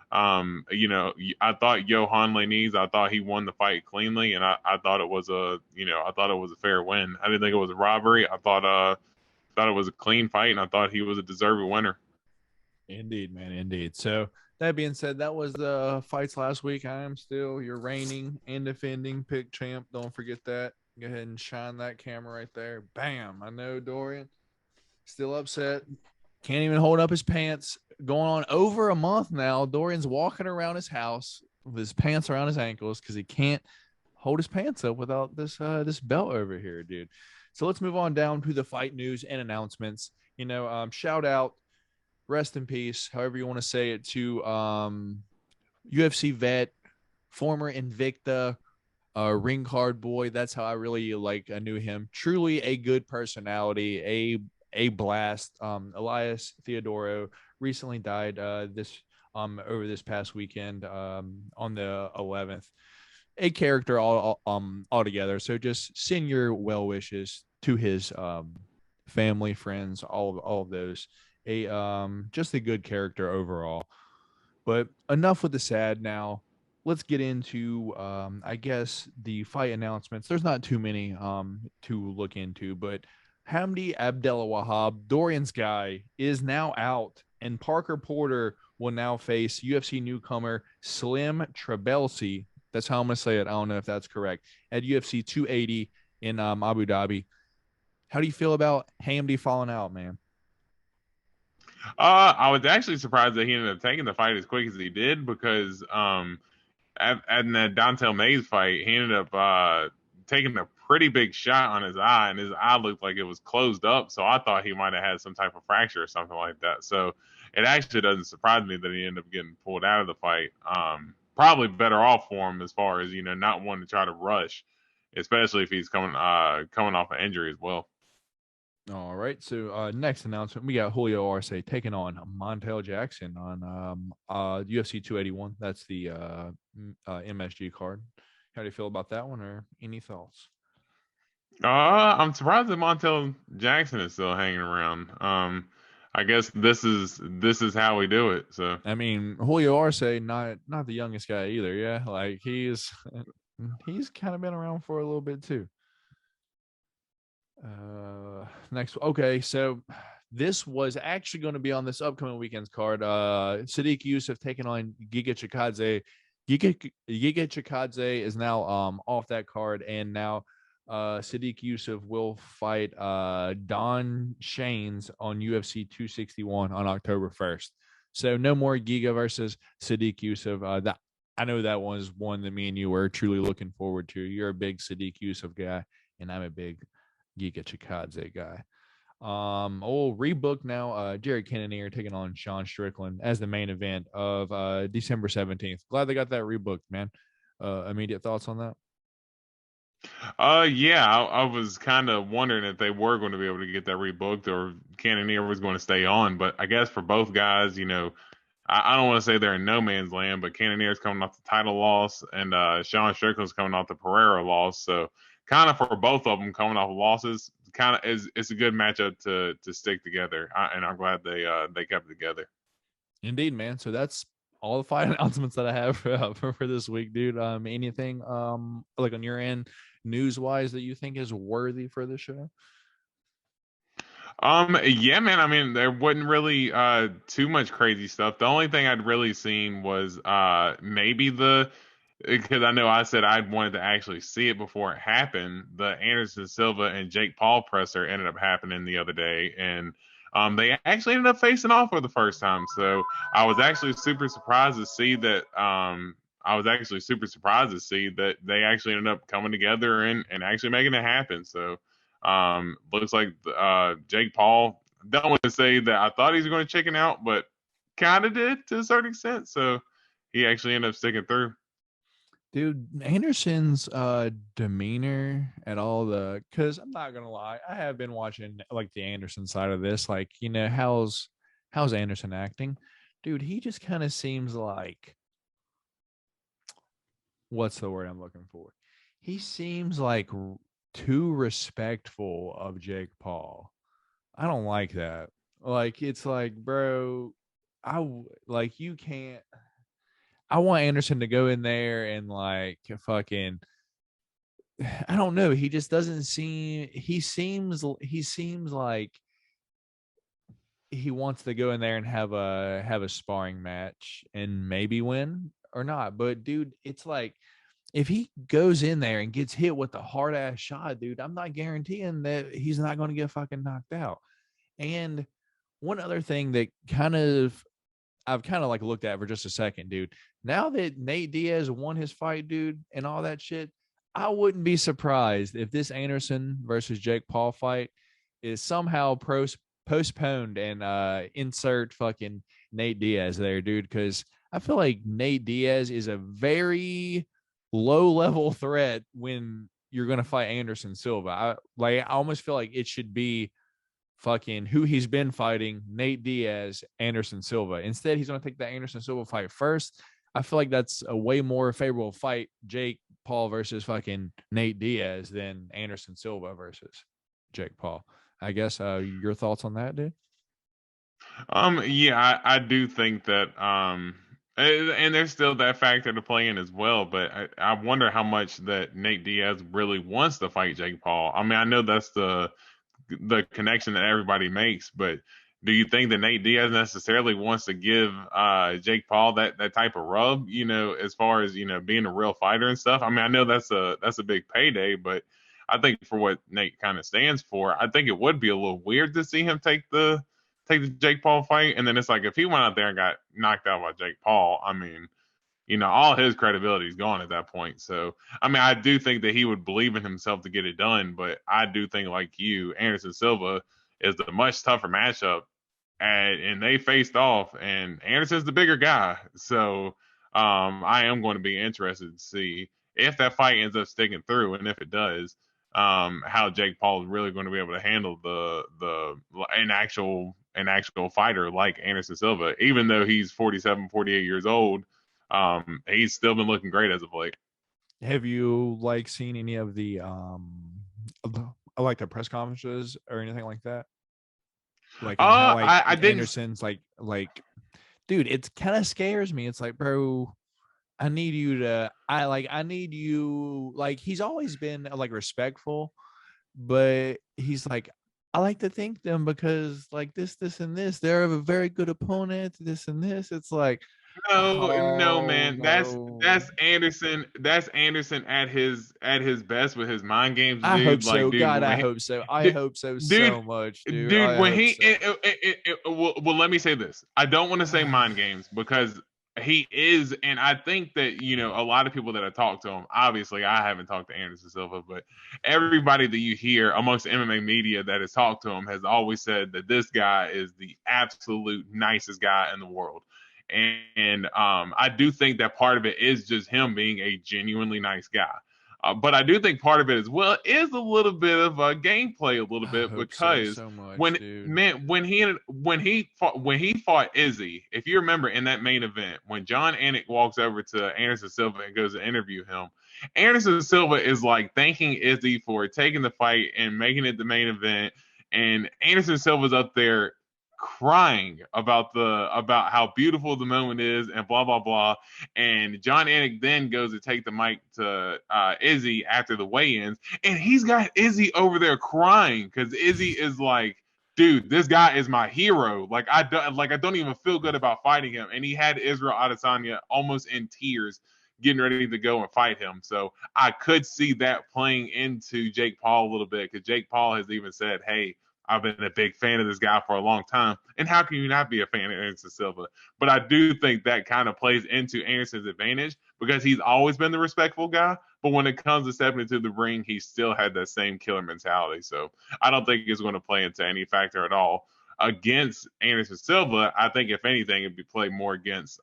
I thought Johan Lainez, I thought he won the fight cleanly, and I thought it was a fair win. I didn't think it was a robbery. I thought it was a clean fight, and I thought he was a deserved winner. Indeed, man, indeed. So that being said, that was the fights last week. I am still your reigning and defending pick champ. Don't forget that. Go ahead and shine that camera right there. Bam. I know Dorian still upset. Can't even hold up his pants. Going on over a month now, Dorian's walking around his house with his pants around his ankles because he can't hold his pants up without this belt over here, dude. So let's move on down to the fight news and announcements. Shout out, rest in peace, however you want to say it, to UFC vet, former Invicta, ring card boy. That's how I really knew him. Truly a good personality, a blast. Elias Theodoro recently died this over this past weekend on the 11th. A character altogether. So just send your well wishes to his family, friends, all of those. Just a good character overall. But enough with the sad now. Let's get into I guess the fight announcements. There's not too many to look into, but Hamdi Abdelwahab, Dorian's guy, is now out, and Parker Porter will now face UFC newcomer Slim Trabelsi. That's how I'm gonna say it. I don't know if that's correct. At UFC 280 in Abu Dhabi. How do you feel about Hamdi falling out, man? I was actually surprised that he ended up taking the fight as quick as he did because in that Dontel Mays fight, he ended up taking a pretty big shot on his eye, and his eye looked like it was closed up. So I thought he might have had some type of fracture or something like that. So it actually doesn't surprise me that he ended up getting pulled out of the fight. Probably better off for him as far as not wanting to try to rush, especially if he's coming off an injury as well. All right. So next announcement, we got Julio Arce taking on Montel Jackson on UFC 281. That's the MSG card. How do you feel about that one, or any thoughts? I'm surprised that Montel Jackson is still hanging around. I guess this is how we do it. So I mean, Julio Arce, not the youngest guy either. Yeah, like he's kind of been around for a little bit too. Next, okay, so this was actually going to be on this upcoming weekend's card. Sadiq Yusuf taking on Giga Chikadze. Giga Chikadze is now off that card, and now Sadiq Yusuf will fight Don Shanes on UFC 261 on October 1st. So no more Giga versus Sadiq Yusuf. That I know that was one that me and you were truly looking forward to. You're a big Sadiq Yusuf guy, and I'm a big Giga Chikadze guy. Rebook now. Jared Cannonier taking on Sean Strickland as the main event of December 17th. Glad they got that rebooked, man. Immediate thoughts on that? yeah, I was kind of wondering if they were going to be able to get that rebooked or Cannoneer was going to stay on. But I guess for both guys, I don't want to say they're in no man's land, but Cannonier's coming off the title loss and Sean Strickland's coming off the Pereira loss. So kind of for both of them coming off losses, kind of is it's a good matchup to stick together. And I'm glad they kept it together. Indeed, man. So that's all the fight announcements that I have for this week, dude. Anything like on your end, news wise, that you think is worthy for the show? Yeah, man. I mean, there wasn't really too much crazy stuff. The only thing I'd really seen was maybe the because I know I said I wanted to actually see it before it happened. The Anderson Silva and Jake Paul presser ended up happening the other day, and they actually ended up facing off for the first time. So I was actually super surprised to see that. I was actually super surprised to see that they actually ended up coming together and actually making it happen. So looks like Jake Paul. Don't want to say that I thought he was going to chicken out, but kind of did to a certain extent. So he actually ended up sticking through. Dude, Anderson's demeanor at all the because I'm not gonna lie, I have been watching like the Anderson side of this. Like, how's Anderson acting? Dude, he just kind of seems like what's the word I'm looking for? He seems like too respectful of Jake Paul. I don't like that. Like, it's like, bro, like you can't. I want Anderson to go in there and like fucking. I don't know. He just doesn't seem. He seems like he wants to go in there and have a sparring match and maybe win or not. But dude, it's like if he goes in there and gets hit with a hard ass shot, dude, I'm not guaranteeing that he's not going to get fucking knocked out. And one other thing that I've kind of like looked at for just a second, dude. Now that Nate Diaz won his fight, dude, and all that shit, I wouldn't be surprised if this Anderson versus Jake Paul fight is somehow postponed and insert fucking Nate Diaz there, dude. Because I feel like Nate Diaz is a very low level threat when you're going to fight Anderson Silva. I almost feel like it should be fucking who he's been fighting, Nate Diaz, Anderson Silva. Instead, he's going to take the Anderson Silva fight first. I feel like that's a way more favorable fight, Jake Paul versus fucking Nate Diaz, than Anderson Silva versus Jake Paul. I guess your thoughts on that, dude? Yeah, I do think that and there's still that factor to play in as well, but I wonder how much that Nate Diaz really wants to fight Jake Paul. I mean, I know that's the connection that everybody makes, but do you think that Nate Diaz necessarily wants to give Jake Paul that type of rub, as far as, being a real fighter and stuff? I mean, I know that's a big payday, but I think for what Nate kind of stands for, I think it would be a little weird to see him take the Jake Paul fight. And then it's like if he went out there and got knocked out by Jake Paul, I mean, all his credibility is gone at that point. So, I mean, I do think that he would believe in himself to get it done, but I do think, like you, Anderson Silva is a much tougher matchup, and they faced off, and Anderson's the bigger guy. So, I am going to be interested to see if that fight ends up sticking through, and if it does, how Jake Paul is really going to be able to handle the an actual fighter like Anderson Silva, even though he's 47, 48 years old. He's still been looking great as of late. Have you seen any of the like the press conferences or anything like that? Like and how I didn't. Anderson's dude, it kind of scares me. It's like, bro, I need you to I need you, he's always been respectful, but he's like, I like to thank them because this and this, they're a very good opponent, this and this. It's like, No, oh man. no. That's Anderson. That's Anderson at his best with his mind games, I hope dude. Like, so. dude, God, I when hope so. I dude, hope so dude, so much, dude. dude, I when hope he so. well, let me say this. I don't want to say mind games because he is, and I think that a lot of people that have talked to him. Obviously, I haven't talked to Anderson Silva, but everybody that you hear amongst MMA media that has talked to him has always said that this guy is the absolute nicest guy in the world. And I do think that part of it is just him being a genuinely nice guy. But I do think part of it as well is a little bit of a gameplay, a little I bit, hope so because so much, when dude. man when he fought Izzy, if you remember in that main event, when John Anik walks over to Anderson Silva and goes to interview him, Anderson Silva is like thanking Izzy for taking the fight and making it the main event, and Anderson Silva's up there crying about how beautiful the moment is and blah blah blah. And John Anik then goes to take the mic to Izzy after the weigh-ins, and he's got Izzy over there crying because Izzy is like, dude, this guy is my hero. I don't even feel good about fighting him. And he had Israel Adesanya almost in tears, getting ready to go and fight him. So I could see that playing into Jake Paul a little bit, because Jake Paul has even said, hey, I've been a big fan of this guy for a long time. And how can you not be a fan of Anderson Silva? But I do think that kind of plays into Anderson's advantage because he's always been the respectful guy. But when it comes to stepping into the ring, he still had that same killer mentality. So I don't think it's going to play into any factor at all against Anderson Silva. I think if anything, it'd be played more against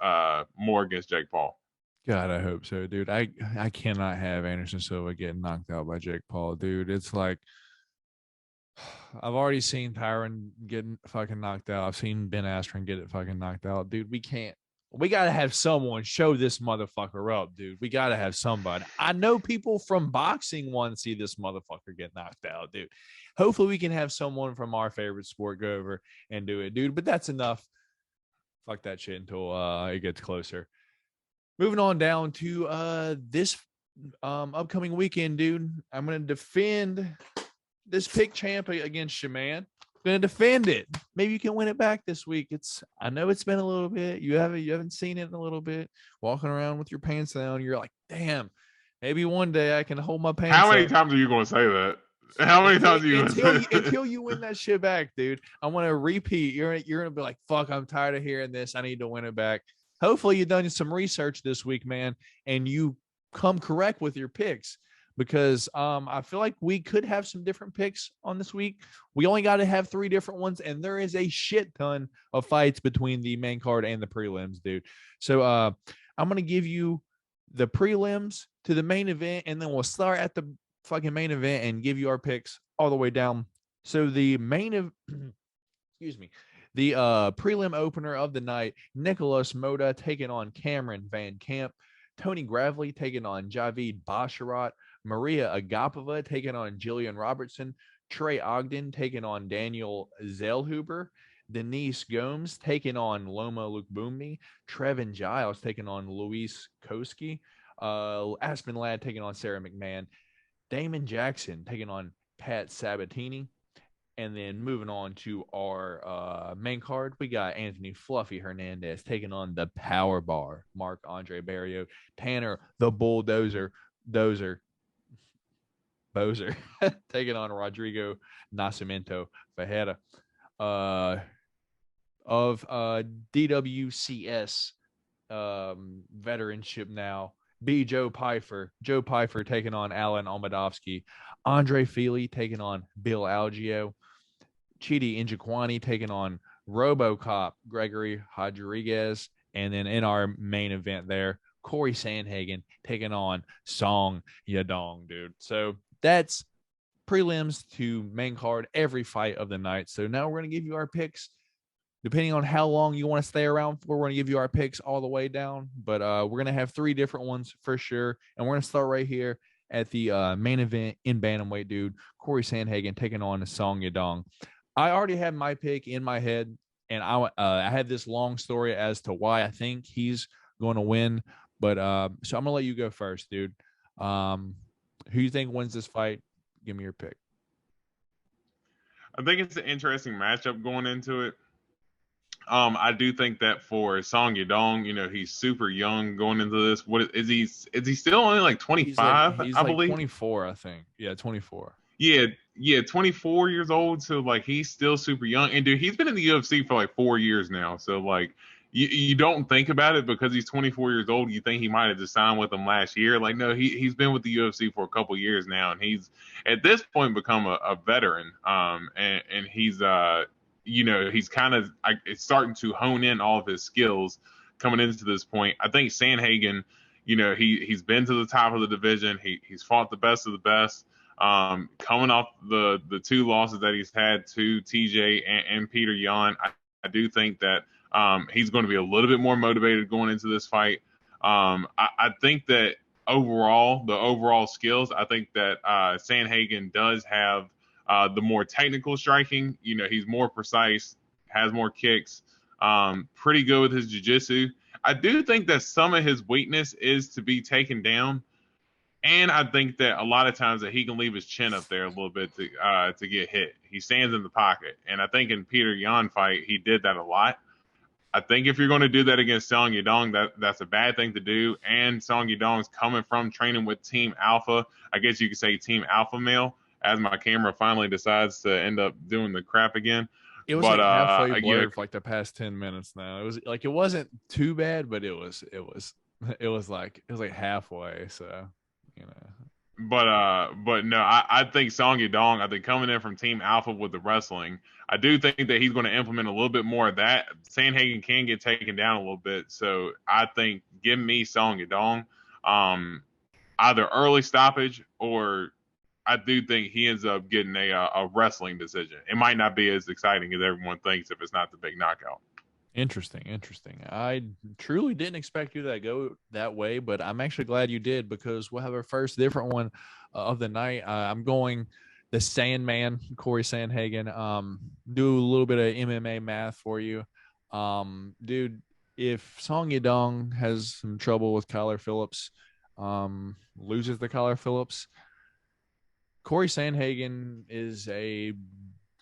Jake Paul. God, I hope so, dude. I cannot have Anderson Silva getting knocked out by Jake Paul, dude. It's like I've already seen Tyron get fucking knocked out. I've seen Ben Askren get it fucking knocked out, dude. We can't. We gotta have someone show this motherfucker up, dude. We gotta have somebody. I know people from boxing want to see this motherfucker get knocked out, dude. Hopefully, we can have someone from our favorite sport go over and do it, dude. But that's enough. Fuck that shit until it gets closer. Moving on down to this upcoming weekend, dude. I'm gonna defend this pick champ against you, man. I'm gonna defend it. Maybe you can win it back this week. I know it's been a little bit. You haven't seen it in a little bit. Walking around with your pants down, you're like, damn. Maybe one day I can hold my pants How many up. times are you going to say that? How many times are you going to say Until you win that shit back, dude. I want to repeat. You're gonna be like, fuck, I'm tired of hearing this. I need to win it back. Hopefully you've done some research this week, man, and you come correct with your picks, because I feel like we could have some different picks on this week. We only got to have 3 different ones, and there is a shit ton of fights between the main card and the prelims, dude. So I'm going to give you the prelims to the main event, and then we'll start at the fucking main event and give you our picks all the way down So the main of excuse me, the prelim opener of the night, Nicholas Moda taking on Cameron Van Camp, Tony Gravely taking on Javid Basharat, Maria Agapova taking on Jillian Robertson, Trey Ogden taking on Daniel Zellhuber, Denise Gomes taking on Loma Lukbumi, Trevin Giles taking on Luis Koski, Aspen Ladd taking on Sarah McMahon, Damon Jackson taking on Pat Sabatini. And then moving on to our main card, we got Anthony Fluffy Hernandez taking on the Power Bar, Mark Andre Barrio, Tanner the Bulldozer, Bozer taking on Rodrigo Nascimento Fajeda. Of DWCS veteranship now, B. Joe Pfeiffer taking on Alan Almadovsky, Andre Feely taking on Bill Algio, Chidi Injaquani taking on RoboCop Gregory Rodriguez, and then in our main event there, Corey Sandhagen taking on Song Yadong, dude. So that's prelims to main card, every fight of the night. So now we're going to give you our picks. Depending on how long you want to stay around for, we're going to give you our picks all the way down. But we're going to have 3 different ones for sure. And we're going to start right here at the main event in bantamweight, dude. Corey Sandhagen taking on Song Yadong. I already had my pick in my head, and I had this long story as to why I think he's going to win. But so I'm going to let you go first, dude. Who you think wins this fight? Give me your pick. I think it's an interesting matchup going into it. I do think that for Song Yadong, he's super young going into this. What is he? Is he still only like 25? He's I like believe 24, I think. Yeah, 24. Yeah, 24 years old. So like he's still super young. And dude, he's been in the UFC for like 4 years now. So like you don't think about it because he's 24 years old. You think he might have just signed with them last year. Like no, he's been with the UFC for a couple years now, and he's at this point become a veteran. And he's he's kind of starting to hone in all of his skills coming into this point. I think Sandhagen, he's been to the top of the division. He's fought the best of the best. Coming off the 2 losses that he's had to TJ and Peter Yan, I do think that he's going to be a little bit more motivated going into this fight. I think that the overall skills, I think that Sandhagen does have the more technical striking. He's more precise, has more kicks, pretty good with his jiu-jitsu. I do think that some of his weakness is to be taken down. And I think that a lot of times that he can leave his chin up there a little bit to get hit. He stands in the pocket. And I think in Peter Yan fight, he did that a lot. I think if you're going to do that against Song Yadong, that's a bad thing to do. And Song Yadong's coming from training with Team Alpha. I guess you could say Team Alpha Male, as my camera finally decides to end up doing the crap again. It was like halfway blurred for like the past 10 minutes now. It was like it wasn't too bad, but it was like halfway. So But no, I think Song Yadong, I think coming in from Team Alpha with the wrestling, I do think that he's going to implement a little bit more of that. Sandhagen can get taken down a little bit, so I think give me Song Yadong, either early stoppage or I do think he ends up getting a wrestling decision. It might not be as exciting as everyone thinks if it's not the big knockout. Interesting. I truly didn't expect you to go that way, but I'm actually glad you did because we'll have our first different one of the night. I'm going the Sandman, Corey Sandhagen. Do a little bit of MMA math for you. Dude, if Song Yadong has some trouble with Kyler Phillips, loses the Kyler Phillips, Corey Sandhagen is a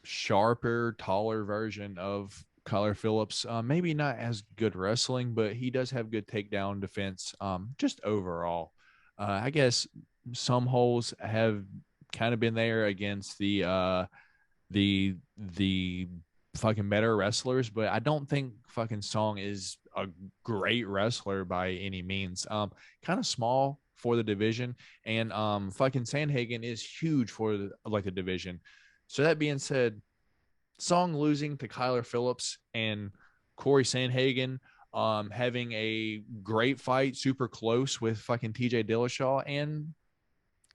sharper, taller version of Kyler Phillips. Maybe not as good wrestling, but he does have good takedown defense. Just overall, I guess some holes have kind of been there against the fucking better wrestlers, but I don't think fucking Song is a great wrestler by any means. Kind of small for the division, and fucking Sandhagen is huge for the division. So that being said, Song losing to Kyler Phillips and Corey Sandhagen having a great fight, super close with fucking TJ Dillashaw and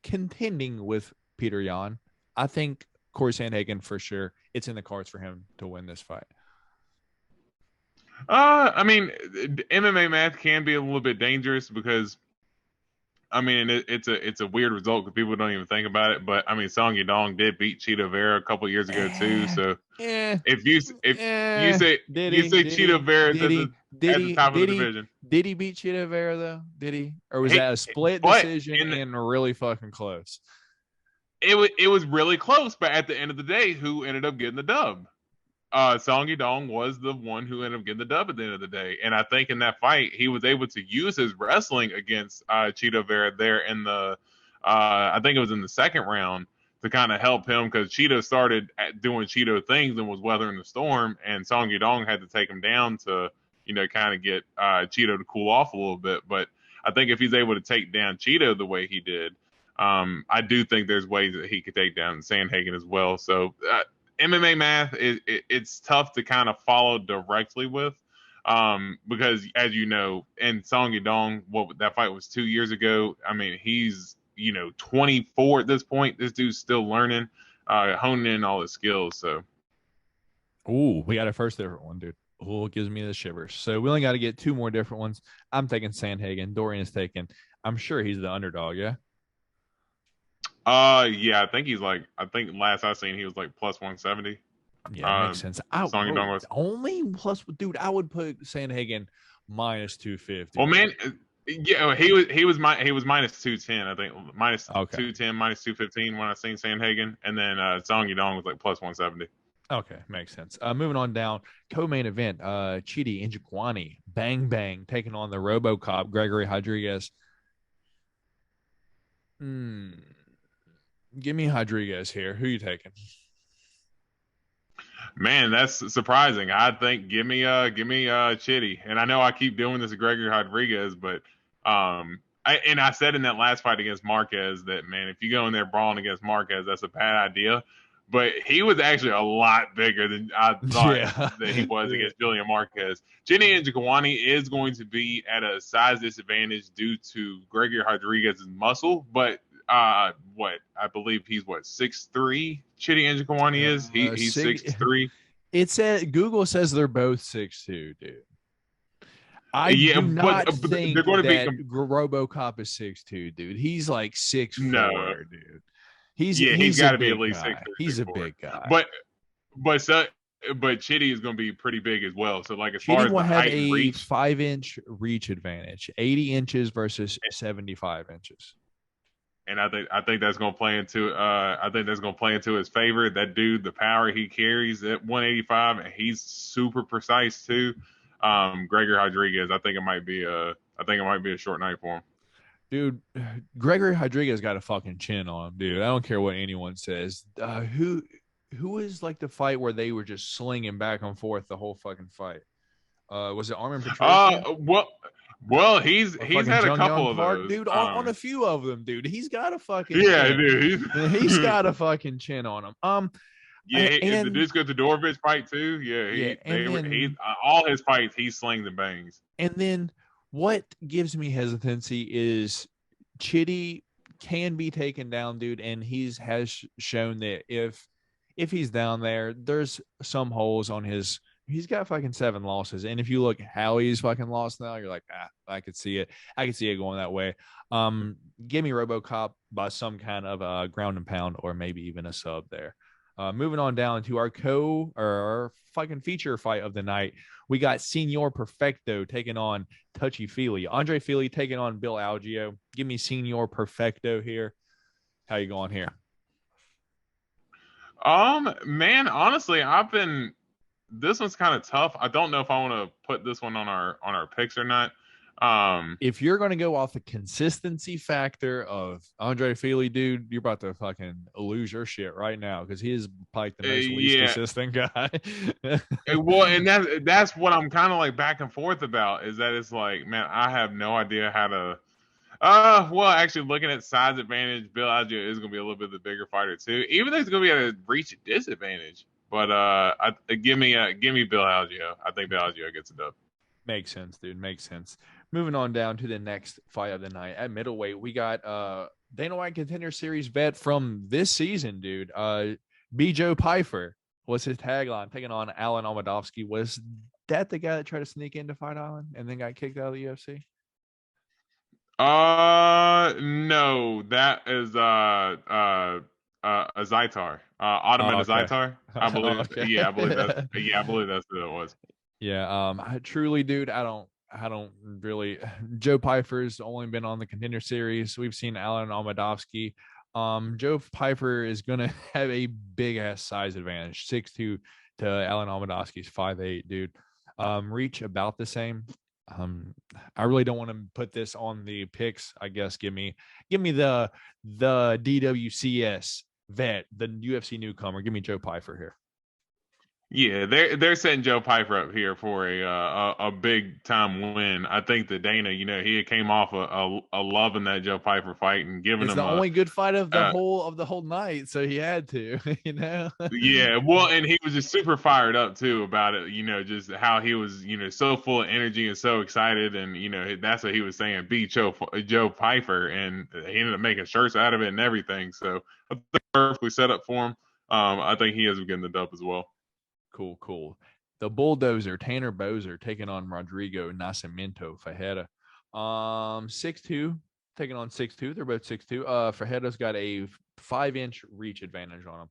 contending with Peter Yan. I think Corey Sandhagen for sure. It's in the cards for him to win this fight. I mean, MMA math can be a little bit dangerous because I mean, it's a weird result because people don't even think about it. But I mean, Song Yadong did beat Cheeto Vera a couple of years ago too. So if Did you he? say Cheeto Vera's at the top of the division, Did he beat Cheeto Vera though? Did he? Or was he, that a split but decision and really fucking close? it was really close. But at the end of the day, who ended up getting the dub? Song Yadong was the one who ended up getting the dub at the end of the day. And I think in that fight, he was able to use his wrestling against Cheeto Vera there in the, I think it was in the second round to kind of help him because Cheeto started doing Cheeto things and was weathering the storm. And Song Yadong had to take him down to, kind of get Cheeto to cool off a little bit. But I think if he's able to take down Cheeto the way he did, I do think there's ways that he could take down Sandhagen as well. So, MMA math it's tough to kind of follow directly with because as you know, and Song Yadong, what that fight was 2 years ago. I mean, he's 24 at this point. This dude's still learning, honing in all his skills. So, Ooh, we got a first different one, dude. Oh, it gives me the shivers. So we only got to get two more different ones. I'm taking Sandhagen. Dorian is taking. I'm sure he's the underdog. Yeah. yeah, I think last I seen he was like plus 170. Yeah, makes sense. Only plus, dude. I would put Sandhagen minus 250. Well, man, yeah, he was minus 210. I think minus 210, minus 215 when I seen Sandhagen, and then Song Yadong was like plus 170. Okay, makes sense. Moving on down, co-main event, Chidi Njokuani, Bang Bang, taking on the RoboCop, Gregory Rodriguez. Give me Rodriguez here. Who you taking? Man, that's surprising. I think give me Chitty. And I know I keep doing this to Gregory Rodriguez, but I said in that last fight against Marquez that, man, if you go in there brawling against Marquez, that's a bad idea. But he was actually a lot bigger than I thought that he was against Julian Marquez. Chidi Njokuani is going to be at a size disadvantage due to Gregory Rodriguez's muscle, but I believe he's 6'3". Chidi Njokuani is he's 6'3". It said Google says they're both 6'2", dude. I do not think that RoboCop is 6'2", dude. He's like 6'4", dude. He's got to be at least 6'3". He's a big guy. But Chitty is going to be pretty big as well. So like as Chitty far as will the have height and reach, 5-inch reach advantage, 80 inches versus 75 inches. And I think that's going to play into his favor. That dude, the power he carries at 185, and he's super precise too. Gregory Rodriguez, I think it might be a short night for him. Dude, Gregory Rodriguez got a fucking chin on him, dude. I don't care what anyone says. Who is like the fight where they were just slinging back and forth the whole fucking fight? Was it Armin Petrosyan? Well, he's had a couple of those, dude. On a few of them, dude. He's got a fucking dude. He's got a fucking chin on him. The Dusko Todorovic fight too. All his fights, he slings and bangs. And then what gives me hesitancy is Chitty can be taken down, dude, and has shown that if he's down there, there's some holes on his. He's got fucking 7 losses, and if you look how he's fucking lost now, you're like, I could see it. I could see it going that way. Give me RoboCop by some kind of ground and pound, or maybe even a sub there. Moving on down to our fucking feature fight of the night. We got Senor Perfecto taking on Touchy Feely. Andre Feely taking on Bill Algeo. Give me Senor Perfecto here. How you going here? Man, honestly, this one's kind of tough. I don't know if I want to put this one on our picks or not. If you're going to go off the consistency factor of Andre Feely, dude, you're about to fucking lose your shit right now because he is probably the most least consistent guy. Well, and that's what I'm kind of like back and forth about is that it's like, man, I have no idea how to. Well, actually, looking at size advantage, Bill Algeo is going to be a little bit the bigger fighter too, even though he's going to be at a reach disadvantage. But give me Bill Algeo. I think Bill Algeo gets it up. Makes sense, dude. Makes sense. Moving on down to the next fight of the night at middleweight, we got Dana White Contender Series vet from this season, dude. Joe Pfeiffer was his tagline, taking on Alan Almadovsky. Was that the guy that tried to sneak into Fight Island and then got kicked out of the UFC? No, that is a Zytar, Ottoman Oh, okay. Zytar. I Oh, believe. okay. Yeah, I believe that's who it was. Yeah, I truly, dude, I don't really. Joe Pfeiffer's only been on the Contender Series. We've seen Alan Almadovsky. Joe Pfeiffer is gonna have a big ass size advantage, 6'2" to Alan Almadovsky's 5'8", dude. Reach about the same. I really don't want to put this on the picks. I guess give me the DWCS vet, the UFC newcomer. Give me Joe Pfeiffer here. Yeah, they're setting Joe Piper up here for a big time win. I think that Dana, he came off a loving that Joe Piper fight and giving It's him the only good fight of the uh, whole night, so he had to, yeah, well, and he was just super fired up too about it. Just how he was, so full of energy and so excited, and that's what he was saying. Beat Joe Piper, and he ended up making shirts out of it and everything. So I think perfectly set up for him. I think he ends up getting the dub as well. Cool. The bulldozer Tanner Boser taking on Rodrigo Nascimento Fajeda. 6'2", taking on 6'2". They're both 6'2". Fajeda's got a 5-inch reach advantage on him.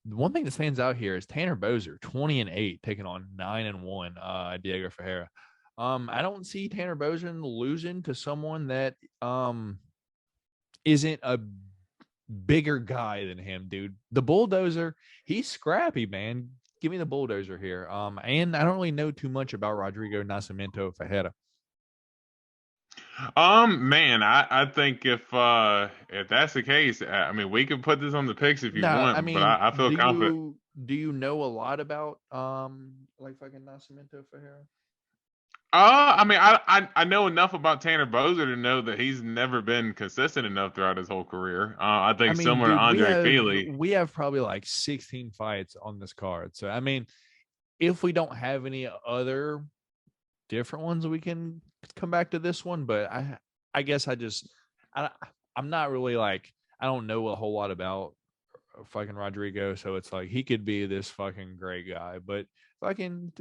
The one thing that stands out here is Tanner Boser, 20-8, taking on 9-1, Diego Ferreira. I don't see Tanner Boser losing to someone that isn't a bigger guy than him, dude. The bulldozer, he's scrappy, man. Give me the bulldozer here. And I don't really know too much about Rodrigo Nascimento Fajeda. Man, I think if that's the case, I mean, we can put this on the picks if you No, I want, but mean, I feel confident. do you know a lot about like fucking Nascimento Fajeda? I mean, I know enough about Tanner Bozer to know that he's never been consistent enough throughout his whole career. I I think mean, similar to dude, Andre Feely. we have probably like 16 fights on this card. So I mean, if we don't have any other different ones, we can come back to this one. But I guess I I'm not really like, I don't know a whole lot about fucking Rodrigo, so it's like he could be this fucking great guy, but fucking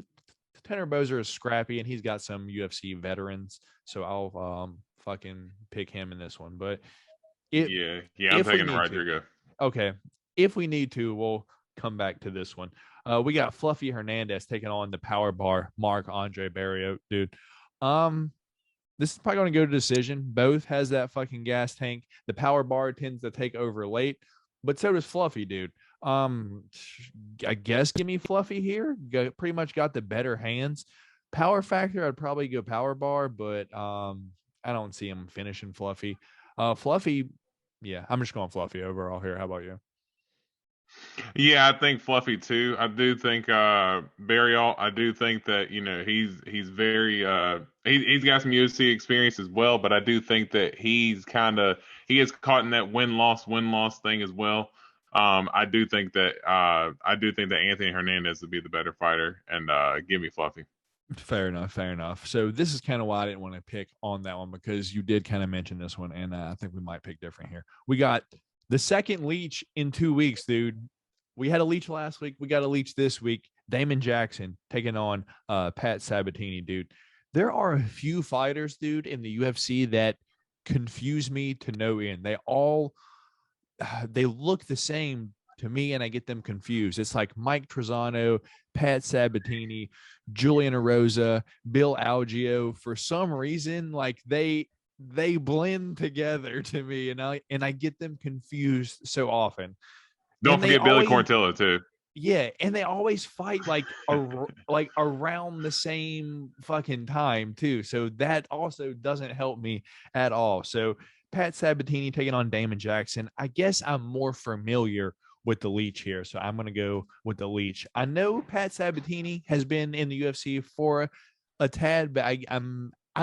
Tanner Bozer is scrappy and he's got some UFC veterans, so I'll fucking pick him in this one. But it Yeah, I'm if we taking need to, Rodrigo. okay, if we need to, we'll come back to this one. We got Fluffy Hernandez taking on the power bar Mark Andre Barrio, dude. Um, this is probably going to go to decision. Both has that fucking gas tank. The power bar tends to take over late, but so does Fluffy, dude. Um, I guess give me Fluffy here. Pretty much got the better hands. Power factor, I'd probably go power bar, but I don't see him finishing Fluffy. Fluffy, yeah, I'm just going Fluffy overall here. How about you? Yeah, I think Fluffy too. I do think Burial. I do think that he's very he's got some UFC experience as well, but I do think that he gets caught in that win loss thing as well. I do think that Anthony Hernandez would be the better fighter, and give me Fluffy. Fair enough. Fair enough. So this is kind of why I didn't want to pick on that one, because you did kind of mention this one, and I think we might pick different here. We got the second leech in 2 weeks, dude. We had a leech last week. We got a leech this week. Damon Jackson taking on Pat Sabatini, dude. There are a few fighters, dude, in the UFC that confuse me to no end. They look the same to me, and I get them confused. It's like Mike Trezano, Pat Sabatini, Julian Erosa, Bill Algeo. For some reason, like they blend together to me, and I get them confused so often. Don't And they forget Billy always, Quartillo too. yeah, and they always fight like around the same fucking time too. So that also doesn't help me at all. So Pat Sabatini taking on Damon Jackson. I guess I'm more familiar with the Leech here, so I'm gonna go with the Leech. I know Pat Sabatini has been in the UFC for a tad, but I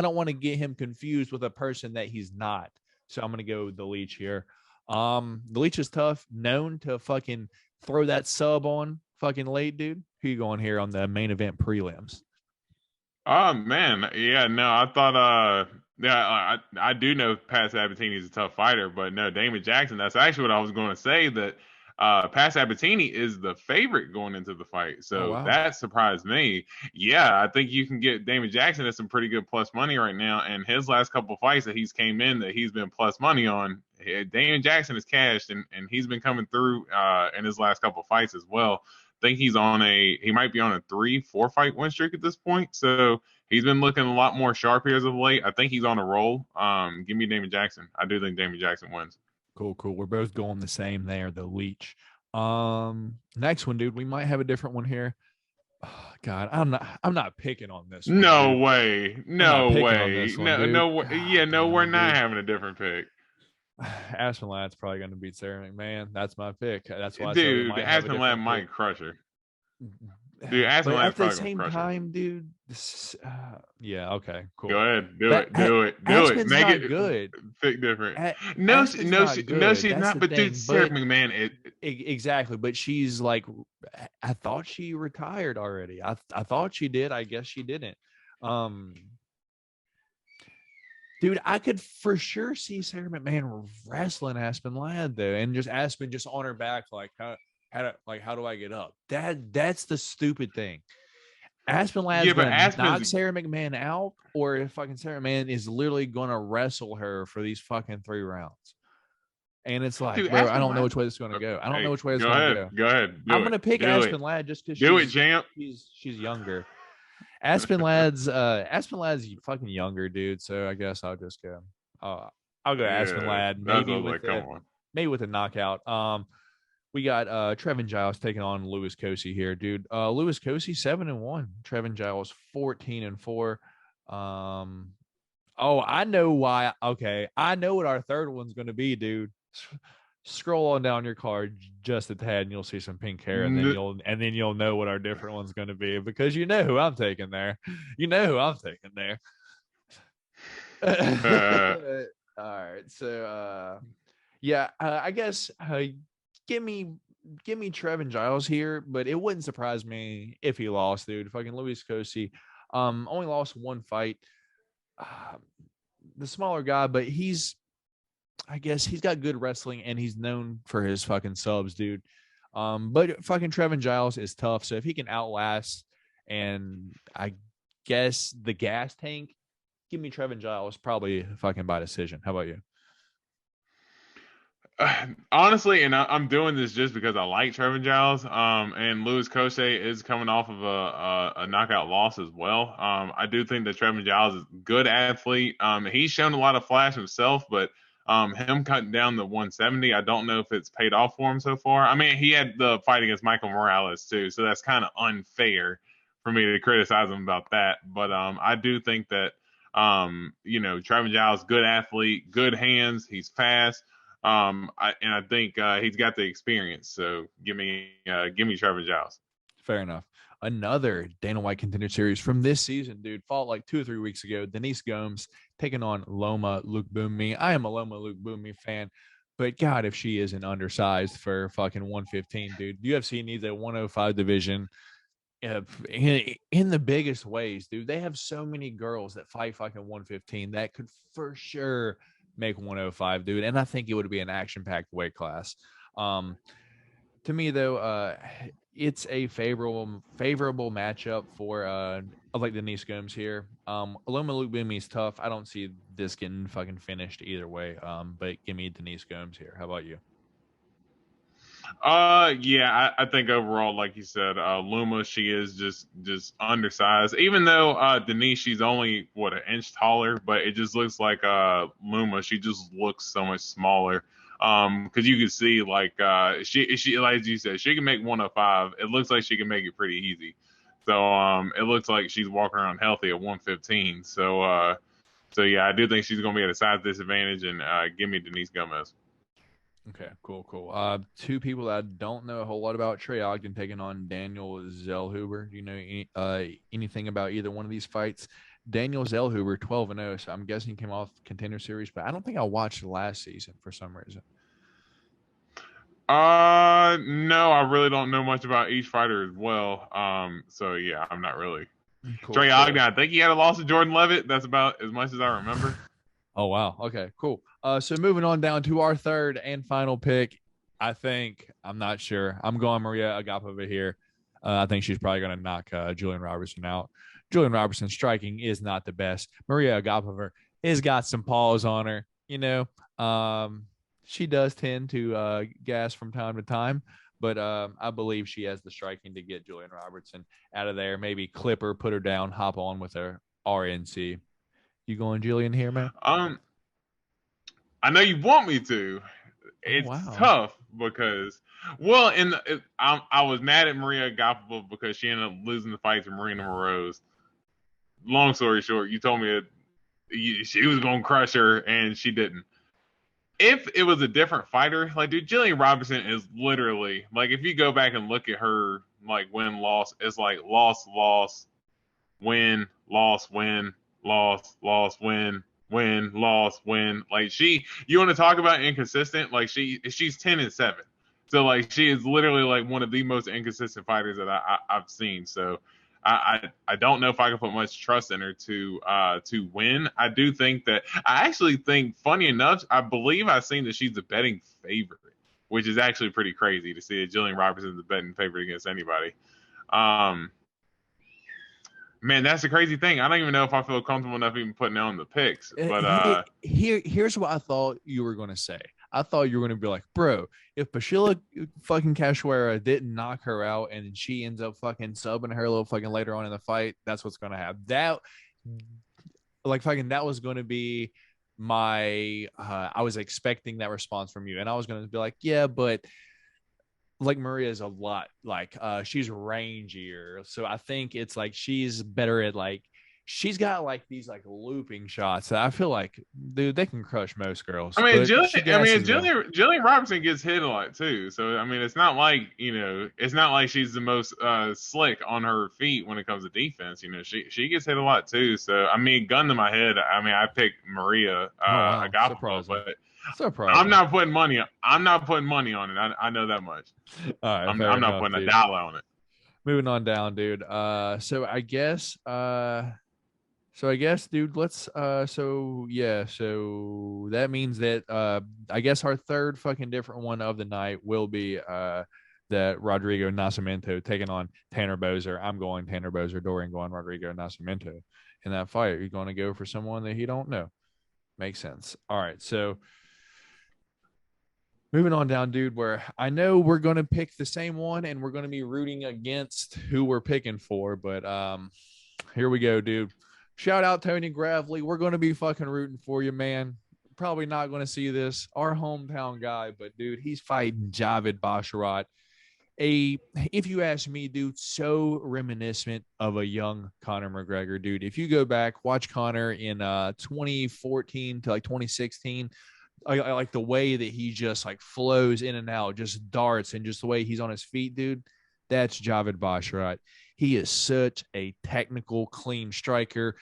don't want to get him confused with a person that he's not. So I'm gonna go with the Leech here. The Leech is tough, known to fucking throw that sub on fucking late, dude. Who you going here on the main event prelims? Oh man, yeah, no, I thought yeah, I do know Pat Sabatini is a tough fighter, but no, Damon Jackson, that's actually what I was going to say, that Pat Sabatini is the favorite going into the fight. Oh So wow. that surprised me. Yeah, I think you can get Damon Jackson at some pretty good plus money right now. And his last couple fights that he's came in that he's been plus money on, Damon Jackson is cashed and he's been coming through in his last couple fights as well. I think he might be on a 3-4 fight win streak at this point. So he's been looking a lot more sharp here as of late. I think he's on a roll. Give me Damon Jackson. I do think Damon Jackson wins. Cool. We're both going the same there, the leech. Next one, dude. We might have a different one here. Oh, God, I'm not picking on this one. No Dude. way. I'm not No picking on way. this one, No, dude. no way. Yeah, no, we're Damn, not dude. having a different pick. Aspen Ladd's probably going to beat Sarah McMahon. That's my pick. That's why I said we Dude, might have a Aspen Ladd different might pick. crush her. Dude, Aspen But Ladd's at the probably gonna same crush her. time, dude, yeah, okay, cool. Go ahead, do But it, do it, do it. Aspen's Make not it good. pick different. Aspen's not No, good. she's That's not. the But thing. dude, Sarah But McMahon, exactly. But she's like, I thought she retired already. I thought she did. I guess she didn't. Um, Dude, I could for sure see Sarah McMahon wrestling Aspen Ladd though, and just Aspen just on her back, like how do I get up? That's the stupid thing. Aspen yeah, Ladd's but gonna knock Aspen's Sarah McMahon out, or if fucking Sarah McMahon is literally gonna wrestle her for these fucking 3 rounds. And it's like, dude, bro, I Aspen don't know Ladd. which way it's gonna go. I don't know Hey, which way it's go gonna ahead, go. go ahead, I'm do it, gonna pick do it, Aspen Ladd just because do it, champ. she's younger. Aspen Ladd's fucking younger, dude. So I guess I'll just go. I'll go Aspen Yeah, Ladd, that's what I was like. Come on. maybe with a knockout. We got Trevin Giles taking on Louis Kosey here, dude. Louis Kosey 7-1. Trevin Giles 14-4. Oh, I know why. Okay, I know what our third one's going to be, dude. Scroll on down your card just a tad, and you'll see some pink hair, and then you'll know what our different one's going to be because you know who I'm taking there. You know who I'm taking there. All right, so yeah, I guess give me Trevin Giles here, but it wouldn't surprise me if he lost, dude. Fucking Louis Kosey, only lost one fight. The smaller guy, but I guess he's got good wrestling and he's known for his fucking subs, dude. But fucking Trevin Giles is tough, so if he can outlast and I guess the gas tank, give me Trevin Giles probably fucking by decision. How about you? Honestly, and I'm doing this just because I like Trevin Giles. And Louis Kosey is coming off of a knockout loss as well. I do think that Trevin Giles is a good athlete. He's shown a lot of flash himself, but him cutting down the 170, I don't know if it's paid off for him so far. I mean, he had the fight against Michael Morales too, so that's kind of unfair for me to criticize him about that. But I do think that Trevin Giles, good athlete, good hands, he's fast. I think he's got the experience. So give me Trevor Giles. Fair enough. Another Dana White Contender Series from this season, dude. Fought like 2 or 3 weeks ago. Denise Gomes taking on Loma Lookboonmee. I am a Loma Lookboonmee fan, but God, if she isn't undersized for fucking 115, dude. UFC needs a 105 division in the biggest ways, dude. They have so many girls that fight fucking 115 that could for sure make 105, dude. And I think it would be an action-packed weight class. To me, though, it's a favorable matchup for I like Denise Gomes here. Aloma Lookboonmee is tough. I don't see this getting fucking finished either way. But give me Denise Gomes here. How about you? Yeah, I think overall, like you said, Luma, she is just undersized. Even though Denise, she's only an inch taller, but it just looks like Luma, she just looks so much smaller. Because you can see like she like you said, she can make 105. It looks like she can make it pretty easy. So it looks like she's walking around healthy at 115. So yeah, I do think she's gonna be at a size disadvantage, and give me Denise Gomez. Okay, cool. Two people that I don't know a whole lot about. Trey Ogden taking on Daniel Zellhuber. Do you know anything about either one of these fights? Daniel Zellhuber, 12-0, so I'm guessing he came off Contender Series, but I don't think I watched the last season for some reason. No, I really don't know much about each fighter as well. So yeah, I'm not really. Cool. Trey Ogden, I think he had a loss to Jordan Levitt. That's about as much as I remember. Oh wow. Okay, cool. So moving on down to our third and final pick. I'm not sure. I'm going Maria Agapova here. I think she's probably going to knock Julian Robertson out. Julian Robertson's striking is not the best. Maria Agapova has got some paws on her. She does tend to gas from time to time, but I believe she has the striking to get Julian Robertson out of there. Maybe clip her, put her down, hop on with her RNC. You going Julian here, man? I know you want me to. Oh, It's wow. tough because, well, I was mad at Maria Agapova because she ended up losing the fight to Marina Moroz. Long story short, you told me she was going to crush her, and she didn't. If it was a different fighter, like, dude, Jillian Robinson is literally, like, if you go back and look at her, like, win loss, it's like loss, loss, win, loss, win, loss, loss, win, loss, win. Like, you want to talk about inconsistent? Like, she's 10-7. So, like, she is literally like one of the most inconsistent fighters that I've seen. So, I don't know if I can put much trust in her to win. I do think that I actually think, funny enough, I believe I've seen that she's a betting favorite, which is actually pretty crazy to see that Jillian Robertson is a betting favorite against anybody. Um, Man, that's the crazy thing. I don't even know if I feel comfortable enough even putting on the picks. But Here's what I thought you were going to say. I thought you were going to be like, bro, if Priscilla fucking Cachoeira didn't knock her out and she ends up fucking subbing her a little fucking later on in the fight, that's what's going to happen. That was going to be my, I was expecting that response from you. And I was going to be like, yeah, but like Maria is a lot she's rangier, so I think it's like she's better at she's got like these like looping shots that I feel like, dude, they can crush most girls. But she gasses them. Jillian Robinson gets hit a lot too. So I mean, it's not like it's not like she's the most slick on her feet when it comes to defense. She gets hit a lot too. So I mean, gun to my head, I mean, I picked Maria Wow, Agapova, but surprising. I'm not putting money on. I'm not putting money on it. I know that much. All right, I'm fair not enough, putting a dude. dollar on it. Moving on down, dude. So I guess, dude, let's so that means that I guess our third fucking different one of the night will be that Rodrigo Nascimento taking on Tanner Boser. I'm going Tanner Boser, Dorian going Rodrigo Nascimento in that fight. You're going to go for someone that he don't know. Makes sense. All right, so moving on down, dude, where I know we're going to pick the same one and we're going to be rooting against who we're picking for, but here we go, dude. Shout out Tony Gravely. We're going to be fucking rooting for you, man. Probably not going to see this. Our hometown guy, but dude, he's fighting Javid Basharat. If you ask me, dude, so reminiscent of a young Conor McGregor, dude. If you go back, watch Conor in 2014 to like 2016. I like the way that he just like flows in and out, just darts, and just the way he's on his feet, dude. That's Javid Basharat. He is such a technical, clean striker.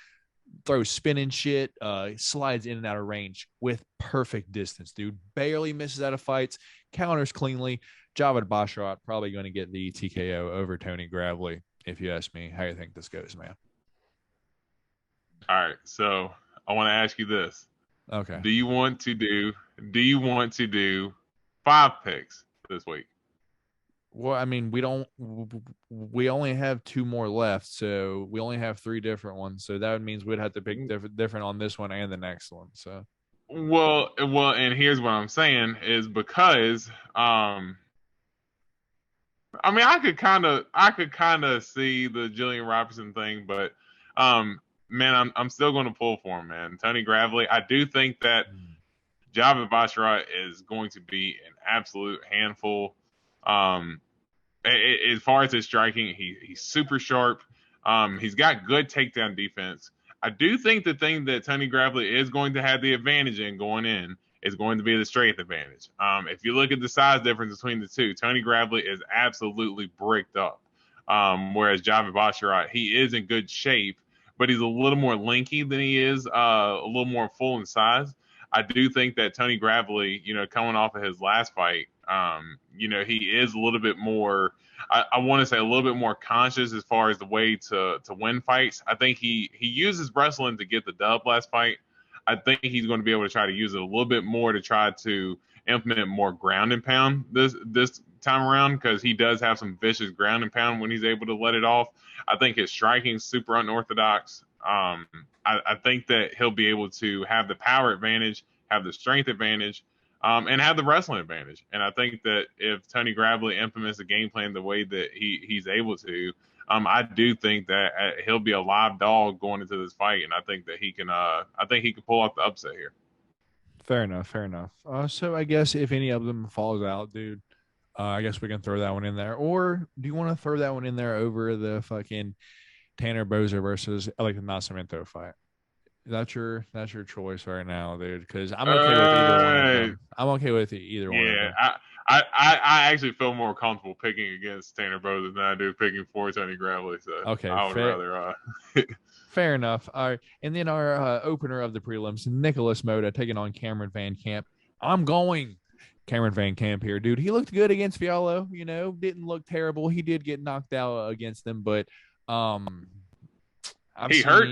Throws spinning shit, slides in and out of range with perfect distance, dude. Barely misses out of fights, counters cleanly. Javid Basharat probably going to get the TKO over Tony Gravely, if you ask me. How you think this goes, man? All right, so I want to ask you this: Okay. Do you want to do 5 picks this week? Well, I mean, we only have 2 more left, so we only have 3 different ones. So that means we'd have to pick different on this one and the next one. So, And here's what I'm saying is because I mean, I could kind of see the Jillian Robertson thing, but man, I'm still going to pull for him, man. Tony Gravely, I do think that Javid Basharat is going to be an absolute handful. As far as his striking, he's super sharp. He's got good takedown defense. I do think the thing that Tony Gravely is going to have the advantage in going in is going to be the strength advantage. If you look at the size difference between the two, Tony Gravely is absolutely bricked up. Whereas Javid Basharat, he is in good shape, but he's a little more lanky than he is a little more full in size. I do think that Tony Gravely, coming off of his last fight, he is a little bit more, I want to say a little bit more conscious as far as the way to win fights. I think he uses wrestling to get the dub last fight. I think he's going to be able to try to use it a little bit more to try to implement more ground and pound this time around, because he does have some vicious ground and pound when he's able to let it off. I think his striking is super unorthodox. I think that he'll be able to have the power advantage, have the strength advantage, and have the wrestling advantage. And I think that if Tony Gravely implements the game plan the way that he's able to, I do think that he'll be a live dog going into this fight, and I think that he can. I think he can pull off the upset here. Fair enough. Fair enough. So I guess if any of them falls out, dude, I guess we can throw that one in there. Or do you want to throw that one in there over the fucking Tanner Bozer versus Alec Nascimento fight? That's your choice right now, dude. Because I'm okay with either one of them. I'm okay with either one of them. I actually feel more comfortable picking against Tanner Bozer than I do picking for Tony Gravely. So okay, I would rather. Fair enough. All right, and then our opener of the prelims, Nicholas Moda taking on Cameron Van Camp. I'm going Cameron Van Camp here, dude. He looked good against Fiallo. You know, didn't look terrible. He did get knocked out against them, but he hurt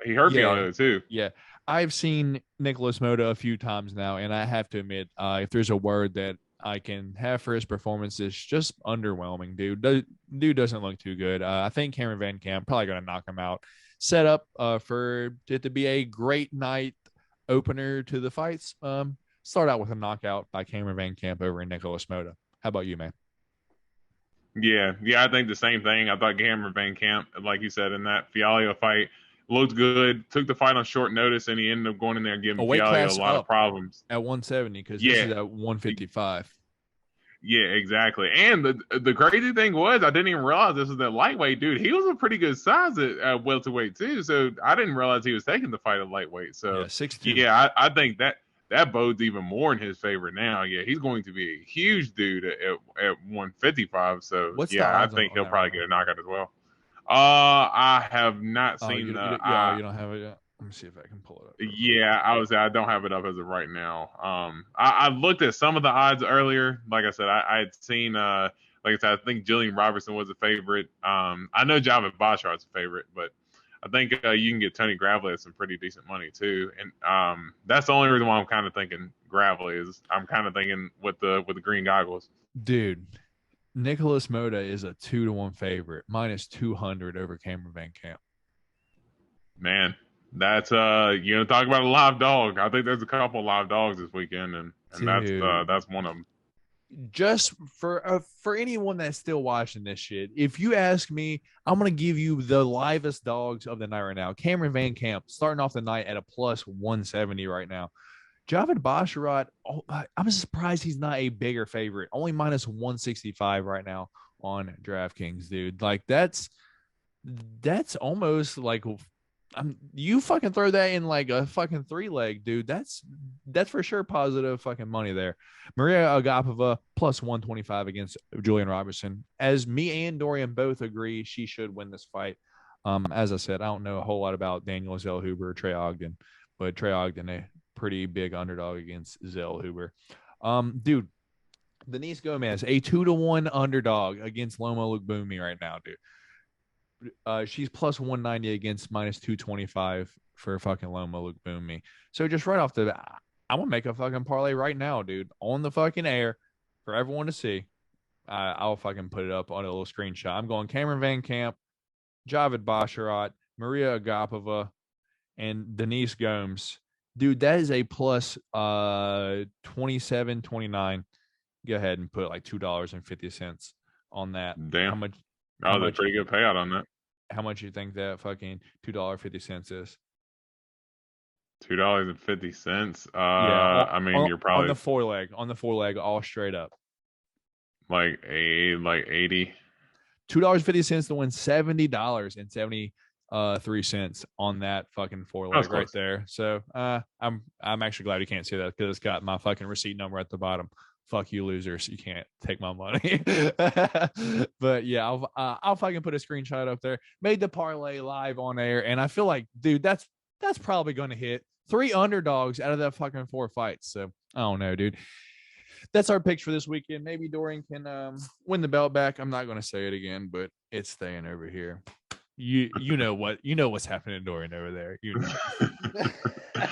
Fiallo too. Yeah. I've seen Nicholas Moda a few times now, and I have to admit, if there's a word that I can have for his performance, it's just underwhelming, dude. Dude doesn't look too good. I think Cameron Van Camp probably going to knock him out. Set up for it to be a great night opener to the fights. Start out with a knockout by Cameron Van Camp over Nicholas Moda. How about you, man? Yeah, I think the same thing. I thought Cameron Van Camp, like you said, in that Fiallo fight, looked good. Took the fight on short notice, and he ended up going in there and giving Fiallo a lot of problems at 170 because this is at 155. Yeah, exactly. And the crazy thing was, I didn't even realize this was that lightweight dude. He was a pretty good size at welterweight too. So I didn't realize he was taking the fight at lightweight. So 6'2". Yeah, I think that bodes even more in his favor now. Yeah, he's going to be a huge dude at 155. So I think he'll probably get a knockout as well. I have not seen. You don't have it yet. Let me see if I can pull it up. Yeah, I don't have it up as of right now. I looked at some of the odds earlier. Like I said, I had seen. Like I said, I think Jillian Robertson was a favorite. I know Javid Basharat's a favorite, but I think you can get Tony Gravely at some pretty decent money too. And that's the only reason why I'm kind of thinking Gravely is. I'm kind of thinking with the green goggles. Dude, Nicholas Moda is a 2-1 favorite, -200 over Cameron Van Camp. Man, that's talk about a live dog. I think there's a couple of live dogs this weekend, and that's one of them. Just for anyone that's still watching this shit, if you ask me, I'm gonna give you the livest dogs of the night right now. Cameron Van Camp starting off the night at a +170 right now. Javid Basharat, I'm surprised he's not a bigger favorite. Only -165 right now on DraftKings, dude. Like that's almost like you fucking throw that in like a fucking 3-leg, dude. That's for sure positive fucking money there. Maria Agapova +125 against Julian Robertson. As me and Dorian both agree, she should win this fight. As I said, I don't know a whole lot about Daniel Zellhuber or Trey Ogden, but Trey Ogden, a pretty big underdog against Zellhuber. Dude, Denise Gomez, a 2-1 underdog against Loma Lukbumi right now, dude. She's +190 against -225 for fucking Loma Lukbumi. So just right off the bat, I'm gonna make a fucking parlay right now, dude, on the fucking air for everyone to see. I'll fucking put it up on a little screenshot. I'm going Cameron Van Camp, Javid Basharat, Maria Agapova, and Denise Gomes. Dude, that is a plus 27.29. Go ahead and put like $2.50 on that. Damn. How much? That was a pretty good payout on that. How much you think that fucking $2.50 is? $2.50. Yeah, I mean, you're probably on the four leg, all straight up. Like 80. $2.50 to win $70.73 on that fucking 4-leg right there. So I'm actually glad you can't see that because it's got my fucking receipt number at the bottom. Fuck you, losers! You can't take my money. But yeah, I'll fucking put a screenshot up there. Made the parlay live on air, and I feel like, dude, that's probably going to hit 3 underdogs out of that fucking 4 fights. So I don't know, dude. That's our picks for this weekend. Maybe Dorian can win the belt back. I'm not going to say it again, but it's staying over here. You know what's happening, Dorian, over there. You know.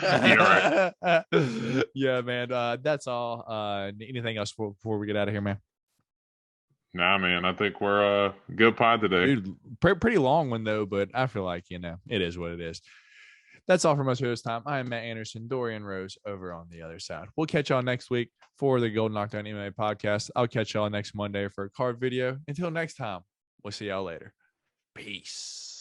Yeah, right. Yeah, man. That's all. Anything else before we get out of here, man? Nah, man, I think we're good pod today. Dude, pretty long one though, but I feel like it is what it is. That's all from us for this time. I am Matt Anderson, Dorian Rose over on the other side. We'll catch y'all next week for the Golden Knockdown MMA podcast. I'll catch y'all next Monday for a card video. Until next time, we'll see y'all later. Peace.